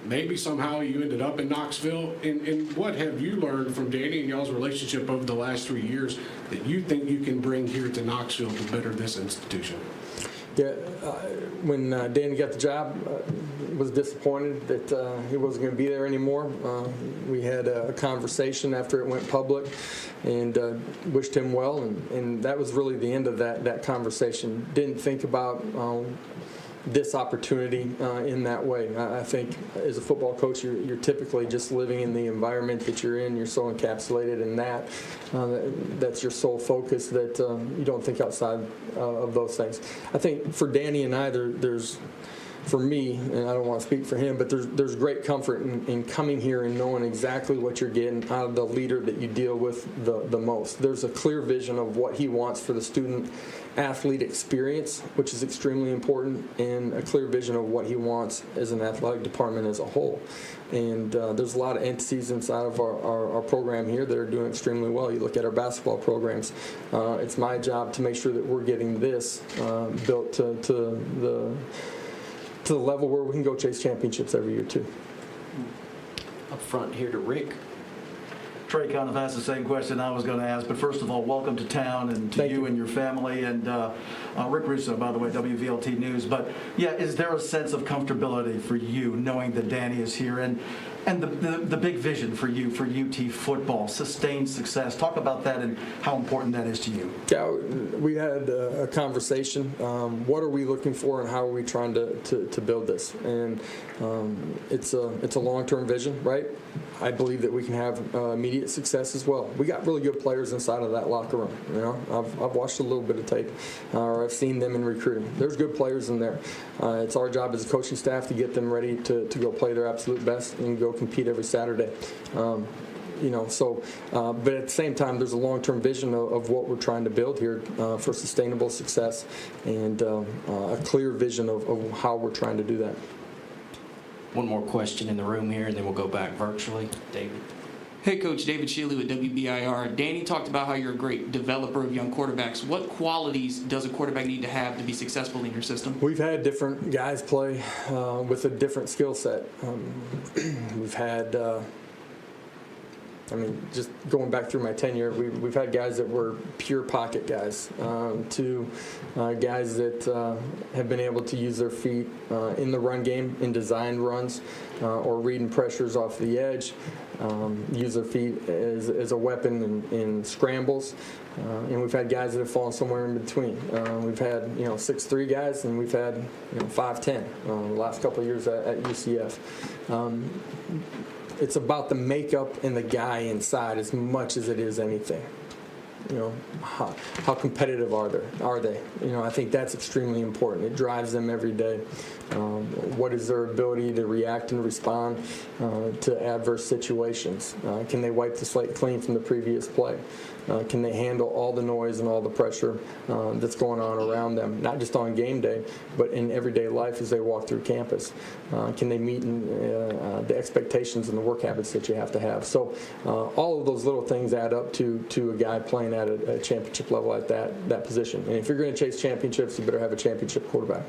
maybe somehow you ended up in Knoxville? And what have you learned from Danny and y'all's relationship over the last 3 years that you think you can bring here to Knoxville to better this institution? Yeah, when Danny got the job, was disappointed that he wasn't going to be there anymore. We had a conversation after it went public and wished him well, and that was really the end of that conversation. Didn't think about this opportunity in that way. I think as a football coach, you're typically just living in the environment that you're in. You're so encapsulated in that. That's your sole focus that you don't think outside of those things. I think for Danny and I, there's for me, and I don't want to speak for him, but there's great comfort in coming here and knowing exactly what you're getting out of the leader that you deal with the most. There's a clear vision of what he wants for the student-athlete experience, which is extremely important, and a clear vision of what he wants as an athletic department as a whole. And there's a lot of entities inside of our program here that are doing extremely well. You look at our basketball programs. It's my job to make sure that we're getting this built to the level where we can go chase championships every year too. Up front here to Rick. Trey kind of asked the same question I was going to ask, but first of all, welcome to town and to you and your family. And Rick Russo, by the way, WVLT News. But yeah, is there a sense of comfortability for you knowing that Danny is here and the big vision for you for UT football, sustained success? Talk about that and how important that is to you. Yeah, we had a conversation. What are we looking for and how are we trying to build this? And it's a long-term vision, right? I believe that we can have immediate success as well. We got really good players inside of that locker room. You know, I've watched a little bit of tape, or I've seen them in recruiting. There's good players in there. It's our job as a coaching staff to get them ready to go play their absolute best and go compete every Saturday. But at the same time, there's a long-term vision of what we're trying to build here for sustainable success and a clear vision of how we're trying to do that. One more question in the room here, and then we'll go back virtually. David. Hey, Coach, David Shealy with WBIR. Danny talked about how you're a great developer of young quarterbacks. What qualities does a quarterback need to have to be successful in your system? We've had different guys play with a different skill set. We've had, just going back through my tenure, we've had guys that were pure pocket guys to guys that have been able to use their feet in the run game, in designed runs, or reading pressures off the edge, use their feet as a weapon in scrambles. And we've had guys that have fallen somewhere in between. We've had 6'3" guys, and we've had 5'10" the last couple of years at UCF. It's about the makeup and the guy inside as much as it is anything. how competitive are they? I think that's extremely important. It drives them every day. What is their ability to react and respond to adverse situations? Can they wipe the slate clean from the previous play? Can they handle all the noise and all the pressure that's going on around them, not just on game day, but in everyday life as they walk through campus? Can they meet the expectations and the work habits that you have to have? So all of those little things add up to a guy playing at a championship level at that position. And if you're going to chase championships, you better have a championship quarterback.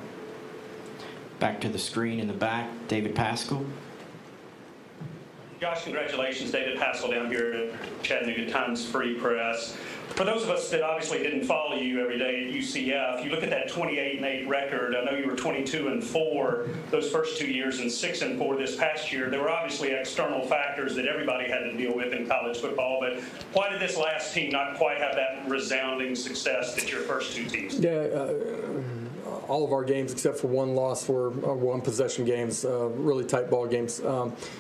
Back to the screen in the back, David Pascal. Josh, congratulations. David Pascal down here at Chattanooga Times Free Press. For those of us that obviously didn't follow you every day at UCF, you look at that 28-8 record. I know you were 22-4 those first 2 years and 6-4 this past year. There were obviously external factors that everybody had to deal with in college football, but why did this last team not quite have that resounding success that your first two teams did? All of our games except for one loss were one possession games, really tight ball games.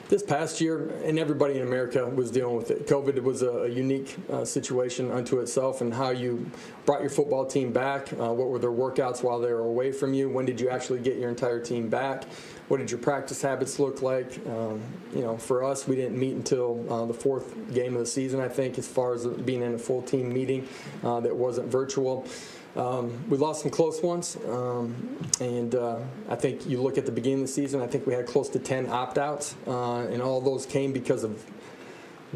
This past year, and everybody in America was dealing with it. COVID was a unique situation unto itself, and how you brought your football team back. What were their workouts while they were away from you? When did you actually get your entire team back? What did your practice habits look like? For us, we didn't meet until the fourth game of the season, I think, as far as being in a full team meeting that wasn't virtual. We lost some close ones, and I think you look at the beginning of the season, I think we had close to 10 opt-outs, and all those came because of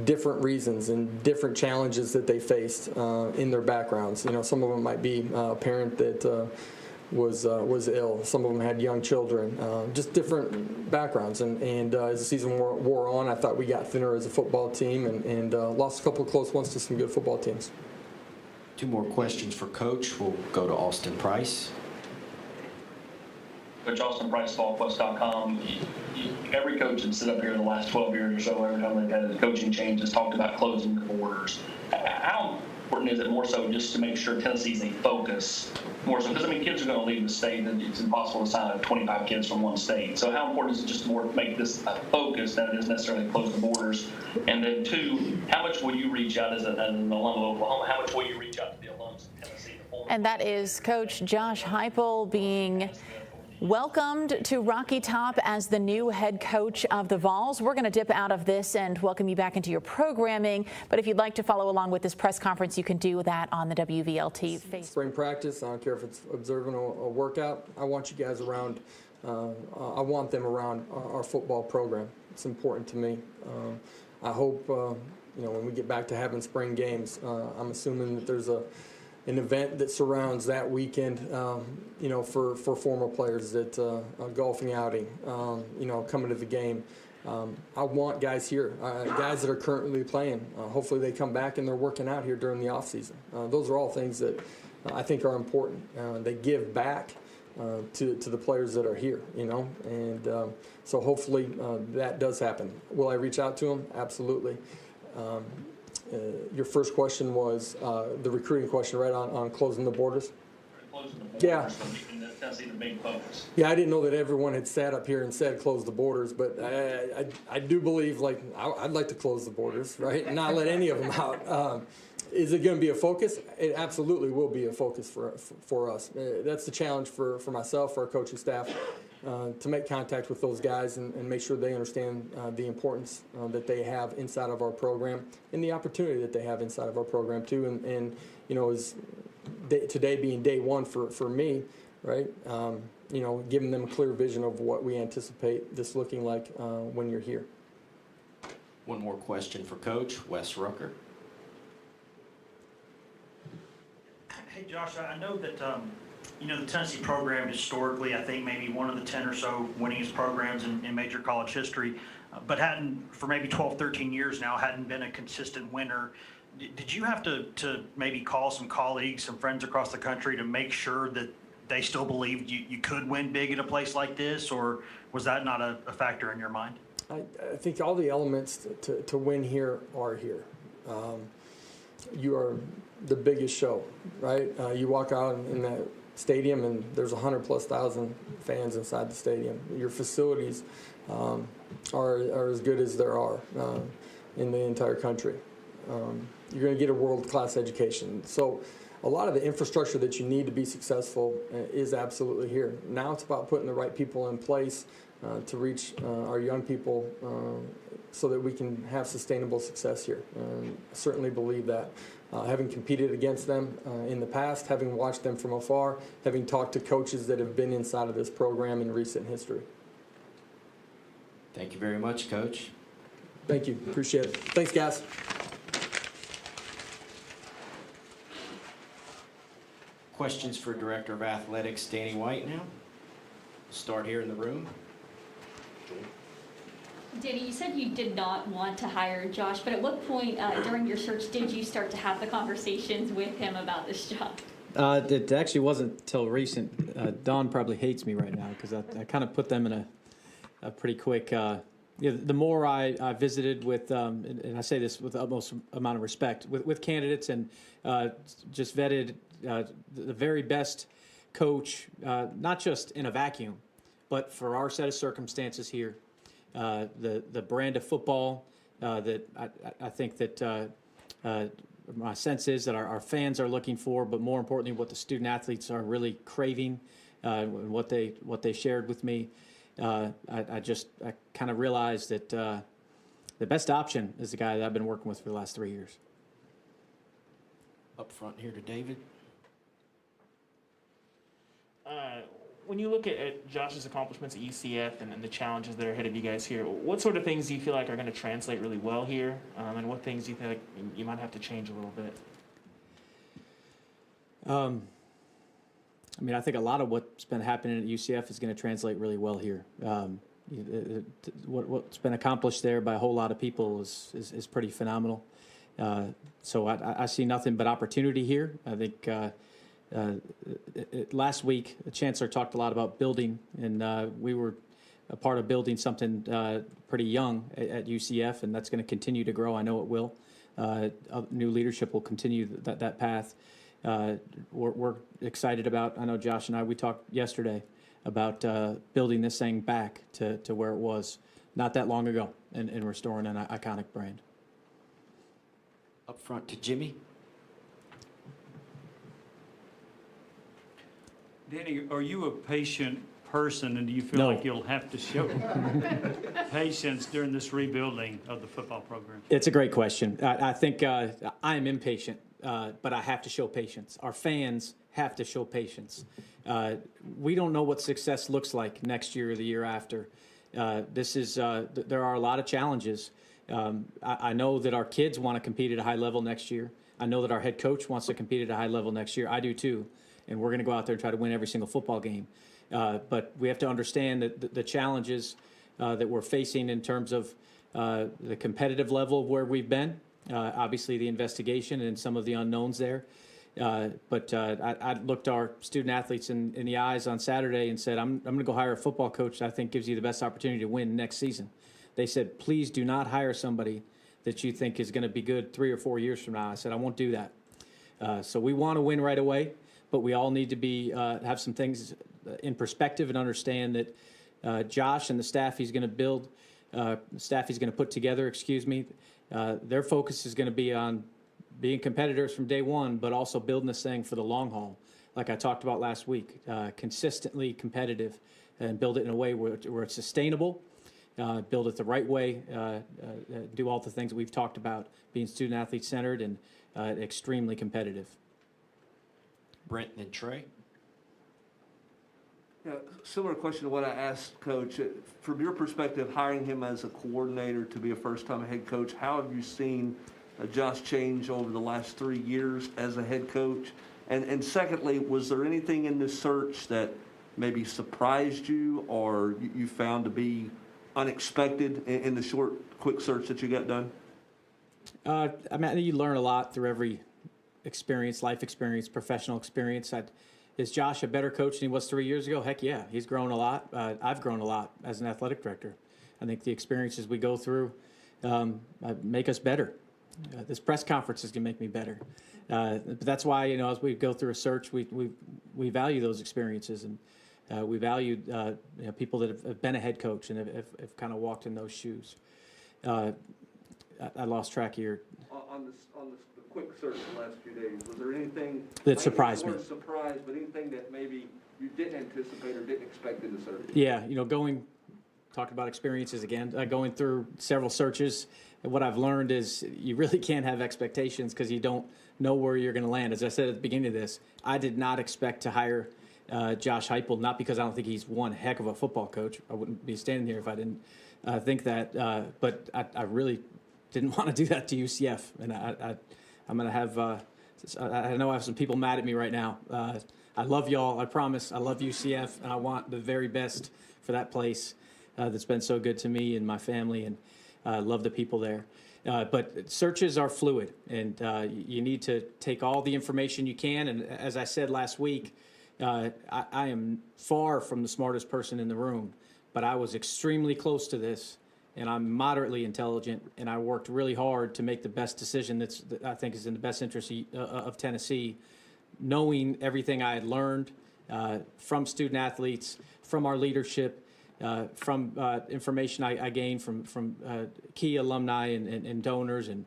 different reasons and different challenges that they faced in their backgrounds. Some of them might be a parent that was ill. Some of them had young children, just different backgrounds. And as the season wore on, I thought we got thinner as a football team and lost a couple of close ones to some good football teams. Two more questions for Coach. We'll go to Austin Price. Coach Austin Price, ballquest.com. Every coach that's sit up here in the last 12 years or so, every time they've had a coaching change, has talked about closing the borders. How important is it more so just to make sure Tennessee's a focus more so? Because, kids are going to leave the state, and it's impossible to sign up 25 kids from one state. So how important is it just more to make this a focus than it is necessarily close the borders? And then, two, how much will you reach out as an alum of Oklahoma? How much will you reach out to the alums of Tennessee? And that is Coach Josh Heupel being welcomed to Rocky Top as the new head coach of the Vols. We're going to dip out of this and welcome you back into your programming. But if you'd like to follow along with this press conference, you can do that on the WVLT Facebook. Spring practice, I don't care if it's observing a workout. I want you guys around. I want them around our football program. It's important to me. I hope, when we get back to having spring games, I'm assuming that there's an event that surrounds that weekend, for former players, that a golfing outing, coming to the game. I want guys here, guys that are currently playing. Hopefully they come back and they're working out here during the off season. Those are all things that I think are important. They give back to the players that are here, and so hopefully that does happen. Will I reach out to them? Absolutely. Your first question was the recruiting question, right, on closing the borders? Closing the borders, yeah. So making Tennessee the big focus. Yeah, I didn't know that everyone had sat up here and said close the borders, but I do believe, I'd like to close the borders, right, and not let any of them out. Is it going to be a focus? It absolutely will be a focus for us. That's the challenge for myself, for our coaching staff, to make contact with those guys and make sure they understand the importance that they have inside of our program and the opportunity that they have inside of our program too. And is today being day one for me, right? Giving them a clear vision of what we anticipate this looking like when you're here. One more question for Coach Wes Rucker. Hey, Josh, I know that, the Tennessee program historically, I think maybe one of the 10 or so winningest programs in major college history, but hadn't, for maybe 12, 13 years now, hadn't been a consistent winner. Did you have to maybe call some colleagues, some friends across the country to make sure that they still believed you could win big at a place like this, or was that not a factor in your mind? I think all the elements to win here are here. You are the biggest show, right? You walk out in that stadium and there's 100,000+ fans inside the stadium. Your facilities are as good as there are in the entire country. you're going to get a world-class education. So a lot of the infrastructure that you need to be successful is absolutely here. Now it's about putting the right people in place to reach our young people so that we can have sustainable success here. I certainly believe that. Having competed against them in the past, having watched them from afar, having talked to coaches that have been inside of this program in recent history. Thank you very much, Coach. Thank you. Appreciate it. Thanks, guys. Questions for Director of Athletics Danny White now? Start here in the room. Danny, you said you did not want to hire Josh, but at what point during your search did you start to have the conversations with him about this job? It actually wasn't until recent. Dawn probably hates me right now because I kind of put them in a pretty quick. The more I visited with, and I say this with the utmost amount of respect, with candidates and just vetted the very best coach, not just in a vacuum, but for our set of circumstances here. The brand of football that I think that my sense is that our fans are looking for, but more importantly, what the student athletes are really craving, what they shared with me. I kind of realized that the best option is the guy that I've been working with for the last 3 years. Up front here to David. When you look at Josh's accomplishments at UCF and the challenges that are ahead of you guys here, what sort of things do you feel like are going to translate really well here, and what things do you think like you might have to change a little bit? I think a lot of what's been happening at UCF is going to translate really well here. What's been accomplished there by a whole lot of people is pretty phenomenal. So I see nothing but opportunity here. I think last week, the Chancellor talked a lot about building, and we were a part of building something pretty young at UCF, and that's going to continue to grow. I know it will. New leadership will continue that path. We're excited about, I know Josh and we talked yesterday about building this thing back to where it was not that long ago and restoring an iconic brand. Up front to Jimmy. Danny, are you a patient person, and do you feel No. like you'll have to show patience during this rebuilding of the football program? It's a great question. I think I am impatient, but I have to show patience. Our fans have to show patience. We don't know what success looks like next year or the year after. There are a lot of challenges. I know that our kids want to compete at a high level next year. I know that our head coach wants to compete at a high level next year. I do too. And we're going to go out there and try to win every single football game. But we have to understand that the challenges that we're facing in terms of the competitive level of where we've been, obviously the investigation and some of the unknowns there. But I looked our student athletes in the eyes on Saturday and said, I'm going to go hire a football coach that I think gives you the best opportunity to win next season. They said, please do not hire somebody that you think is going to be good 3 or 4 years from now. I said, I won't do that. So we want to win right away. But we all need to have some things in perspective and understand that Josh and the staff he's going to build, staff he's going to put together, their focus is going to be on being competitors from day one, but also building this thing for the long haul. Like I talked about last week, consistently competitive and build it in a way where it's sustainable, build it the right way, do all the things that we've talked about, being student athlete centered and extremely competitive. Brent and then Trey. Yeah, similar question to what I asked Coach. From your perspective, hiring him as a coordinator to be a first-time head coach, how have you seen Josh change over the last 3 years as a head coach? And secondly, was there anything in this search that maybe surprised you or you found to be unexpected in the short, quick search that you got done? I think you learn a lot through every experience, life experience, professional experience. Is Josh a better coach than he was 3 years ago? Heck yeah, he's grown a lot. I've grown a lot as an athletic director. I think the experiences we go through make us better. This press conference is going to make me better. But that's why, as we go through a search, we value those experiences, and we value people that have been a head coach and have kind of walked in those shoes. I lost track of your... on the quick search the last few days? Was there anything that surprised me? Surprised, but anything that maybe you didn't anticipate or didn't expect in the search? Yeah, talking about experiences again, going through several searches. And what I've learned is you really can't have expectations because you don't know where you're going to land. As I said at the beginning of this, I did not expect to hire Josh Heupel, not because I don't think he's one heck of a football coach. I wouldn't be standing here if I didn't think that. But I really didn't want to do that to UCF. And I'm going to have, I know I have some people mad at me right now. I love y'all, I promise. I love UCF, and I want the very best for that place that's been so good to me and my family, and love the people there. But searches are fluid, and you need to take all the information you can. And as I said last week, I am far from the smartest person in the room, but I was extremely close to this, and I'm moderately intelligent, and I worked really hard to make the best decision that I think is in the best interest of Tennessee, knowing everything I had learned from student athletes, from our leadership, from information I gained from key alumni and donors, and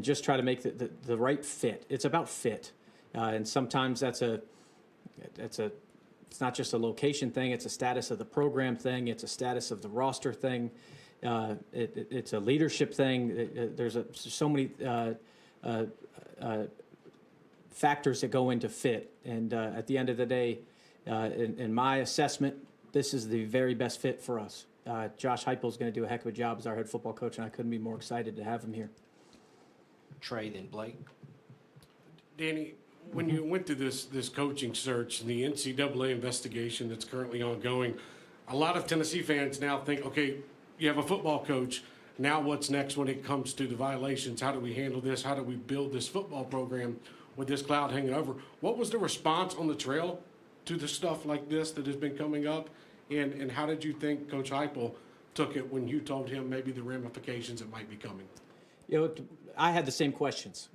just try to make the right fit. It's about fit, and sometimes it's not just a location thing. It's a status of the program thing. It's a status of the roster thing. It's a leadership thing. There's so many factors that go into fit. And at the end of the day, in my assessment, this is the very best fit for us. Josh Heupel is going to do a heck of a job as our head football coach, and I couldn't be more excited to have him here. Trey, then Blake. Danny, when you went through this coaching search and the NCAA investigation that's currently ongoing, a lot of Tennessee fans now think, okay, you have a football coach. Now what's next when it comes to the violations? How do we handle this? How do we build this football program with this cloud hanging over? What was the response on the trail to the stuff like this that has been coming up? And how did you think Coach Heupel took it when you told him maybe the ramifications that might be coming? I had the same questions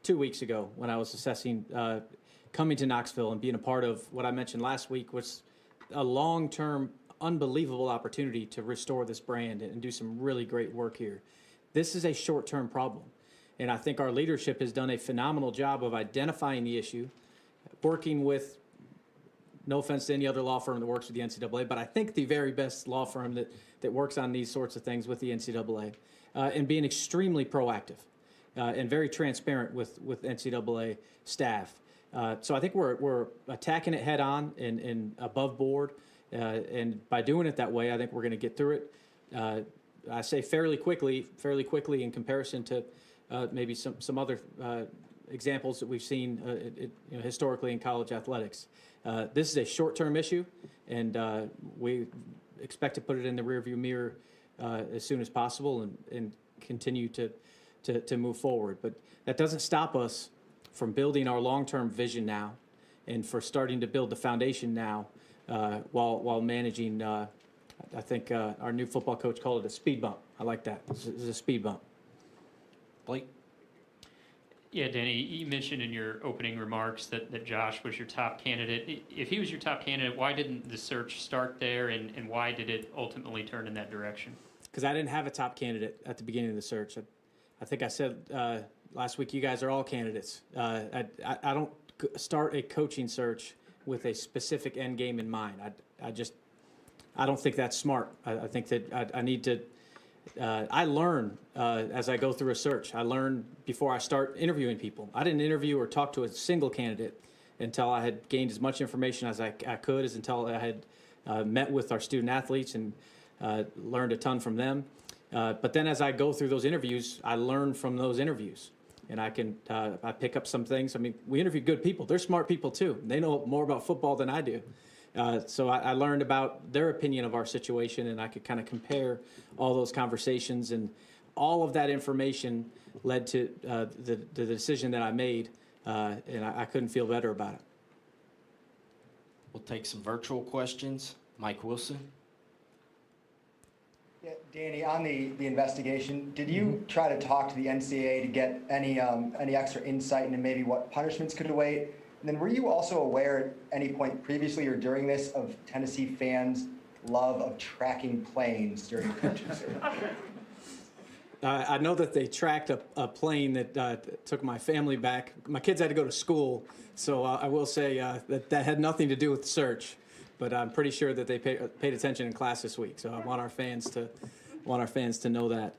2 weeks ago when I was assessing coming to Knoxville and being a part of what I mentioned last week was a long-term, unbelievable opportunity to restore this brand and do some really great work here. This is a short-term problem, and I think our leadership has done a phenomenal job of identifying the issue, working with, no offense to any other law firm that works with the NCAA, but I think the very best law firm that works on these sorts of things with the NCAA, and being extremely proactive and very transparent with NCAA staff. So I think we're attacking it head on and above board, and by doing it that way, I think we're going to get through it. I say fairly quickly in comparison to maybe some other examples that we've seen historically in college athletics. This is a short-term issue, and we expect to put it in the rearview mirror as soon as possible and continue to move forward. But that doesn't stop us from building our long-term vision now and for starting to build the foundation now while managing, I think our new football coach called it a speed bump. I like that. This is a speed bump. Blake? Yeah, Danny, you mentioned in your opening remarks that Josh was your top candidate. If he was your top candidate, why didn't the search start there, and why did it ultimately turn in that direction? Because I didn't have a top candidate at the beginning of the search. I think I said last week, you guys are all candidates. I don't start a coaching search with a specific end game in mind. I don't think that's smart. I think that I need to. I learn as I go through a search. I learn before I start interviewing people. I didn't interview or talk to a single candidate until I had gained as much information as I could, until I had met with our student athletes and learned a ton from them. But then as I go through those interviews, I learn from those interviews. And I pick up some things. I mean, we interview good people. They're smart people, too. They know more about football than I do. So I learned about their opinion of our situation, and I could kind of compare all those conversations. And all of that information led to the decision that I made, and I couldn't feel better about it. We'll take some virtual questions. Mike Wilson. Yeah, Danny, on the investigation, did you try to talk to the NCAA to get any extra insight into maybe what punishments could await? And then were you also aware at any point previously or during this of Tennessee fans' love of tracking planes during coaching search? I know that they tracked a plane that took my family back. My kids had to go to school, so I will say that had nothing to do with the search. But I'm pretty sure that they paid attention in class this week. So I want our fans to know that.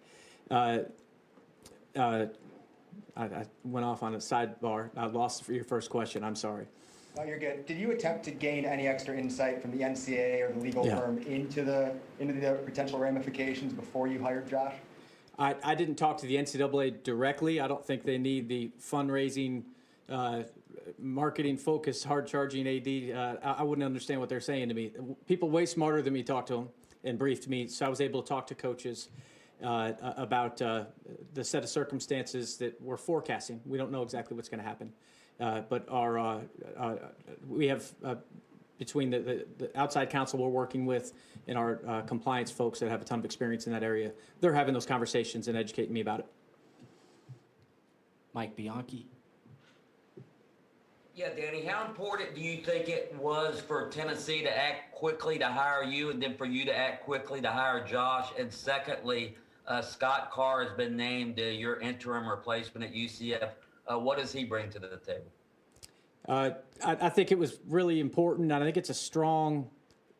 I went off on a sidebar. I lost for your first question. I'm sorry. Oh, you're good. Did you attempt to gain any extra insight from the NCAA or the legal firm into the potential ramifications before you hired Josh? I didn't talk to the NCAA directly. I don't think they need the fundraising, marketing-focused, hard-charging AD. I wouldn't understand what they're saying to me. People way smarter than me talked to them and briefed me, so I was able to talk to coaches about the set of circumstances that we're forecasting. We don't know exactly what's going to happen, but we have between the outside counsel we're working with and our compliance folks that have a ton of experience in that area, they're having those conversations and educating me about it. Mike Bianchi. Yeah, Danny, how important do you think it was for Tennessee to act quickly to hire you and then for you to act quickly to hire Josh? And secondly, Scott Carr has been named your interim replacement at UCF. What does he bring to the table? I think it was really important, and I think it's a strong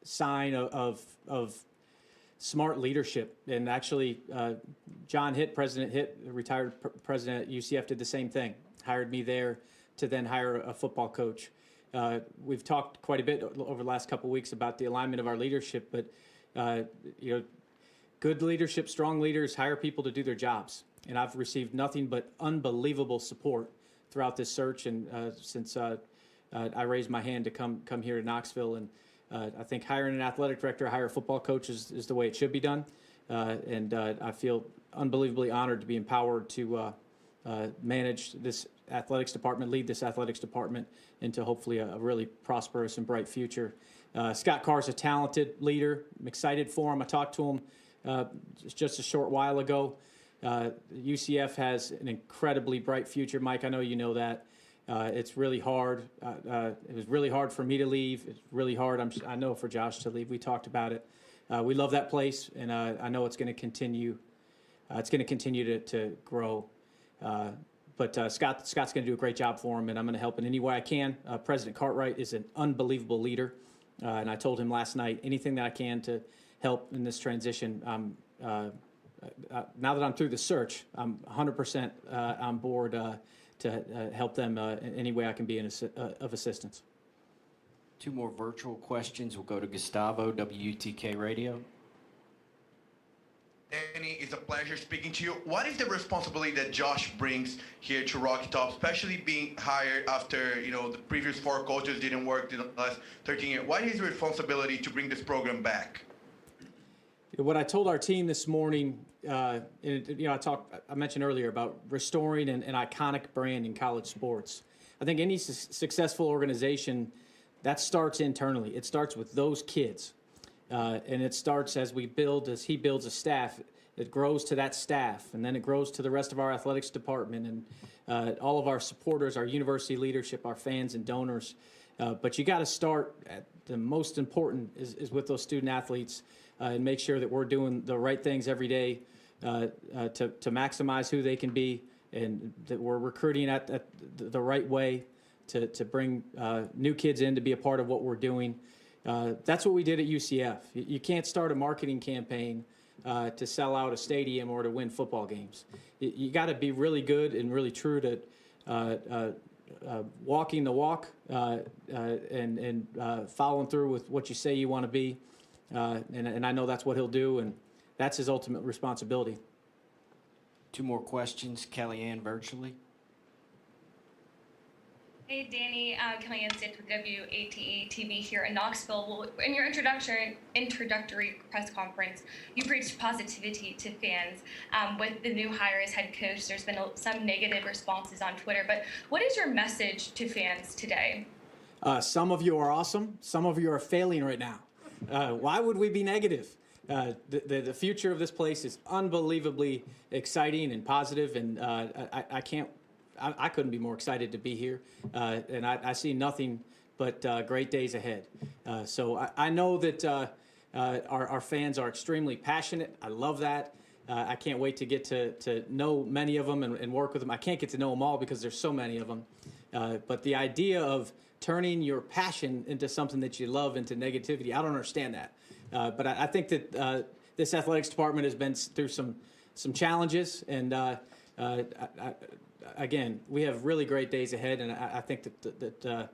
sign of smart leadership. And actually, John Hitt, President Hitt, retired president at UCF, did the same thing. Hired me there to then hire a football coach. We've talked quite a bit over the last couple of weeks about the alignment of our leadership, but good leadership, strong leaders hire people to do their jobs. And I've received nothing but unbelievable support throughout this search, and since I raised my hand to come here to Knoxville, and I think hiring an athletic director, hire a football coach is the way it should be done, and I feel unbelievably honored to be empowered to manage this athletics department, lead this athletics department into hopefully a really prosperous and bright future. Scott Carr's a talented leader. I'm excited for him. I talked to him just a short while ago. UCF has an incredibly bright future, Mike. I know you know that. It's really hard. It was really hard for me to leave. It's really hard, I know, for Josh to leave. We talked about it. We love that place, and I know it's going to continue. It's going to continue to grow. But Scott's going to do a great job for him, and I'm going to help in any way I can. President Cartwright is an unbelievable leader, and I told him last night, anything that I can to help in this transition. Now that I'm through the search, I'm 100% on board to help them in any way I can be of assistance. Two more virtual questions. We'll go to Gustavo, WUTK Radio. Danny, it's a pleasure speaking to you. What is the responsibility that Josh brings here to Rocky Top, especially being hired after the previous 4 coaches didn't work in the last 13 years? What is his responsibility to bring this program back? What I told our team this morning, I mentioned earlier about restoring an iconic brand in college sports. I think any successful organization, that starts internally. It starts with those kids. And it starts as he builds a staff. It grows to that staff, and then it grows to the rest of our athletics department and all of our supporters, our university leadership, our fans and donors. But you got to start at the most important is with those student athletes and make sure that we're doing the right things every day to maximize who they can be, and that we're recruiting at the right way to bring new kids in to be a part of what we're doing. That's what we did at UCF. You can't start a marketing campaign to sell out a stadium or to win football games. You got to be really good and really true to walking the walk and following through with what you say you want to be. And I know that's what he'll do, and that's his ultimate responsibility. Two more questions. Kellyanne, virtually. Hey, Danny. Kellyanne State with WATE TV here in Knoxville. Well, in your introductory press conference, you preached positivity to fans. With the new hire as head coach, there's been some negative responses on Twitter. But what is your message to fans today? Some of you are awesome. Some of you are failing right now. Why would we be negative? The future of this place is unbelievably exciting and positive, and I couldn't be more excited to be here, and I see nothing but great days ahead. So I know that our fans are extremely passionate. I love that. I can't wait to get to know many of them and work with them. I can't get to know them all because there's so many of them. But the idea of turning your passion into something that you love into negativity, I don't understand that. But I think that this athletics department has been through some challenges, and again, we have really great days ahead, and I think that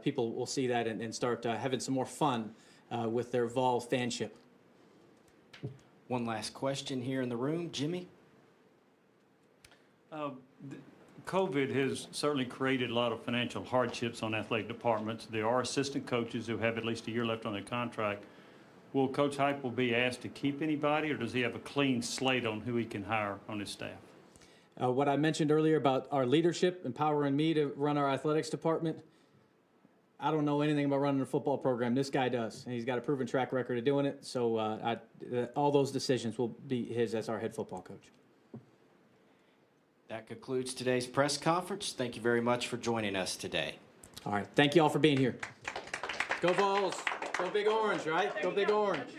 people will see that and start having some more fun with their Vol fanship. One last question here in the room. Jimmy? COVID has certainly created a lot of financial hardships on athletic departments. There are assistant coaches who have at least a year left on their contract. Will Coach Heupel be asked to keep anybody, or does he have a clean slate on who he can hire on his staff? What I mentioned earlier about our leadership, empowering me to run our athletics department, I don't know anything about running a football program. This guy does, and he's got a proven track record of doing it. So all those decisions will be his as our head football coach. That concludes today's press conference. Thank you very much for joining us today. All right. Thank you all for being here. Go Vols. Go Big Orange, right? Go Big Orange.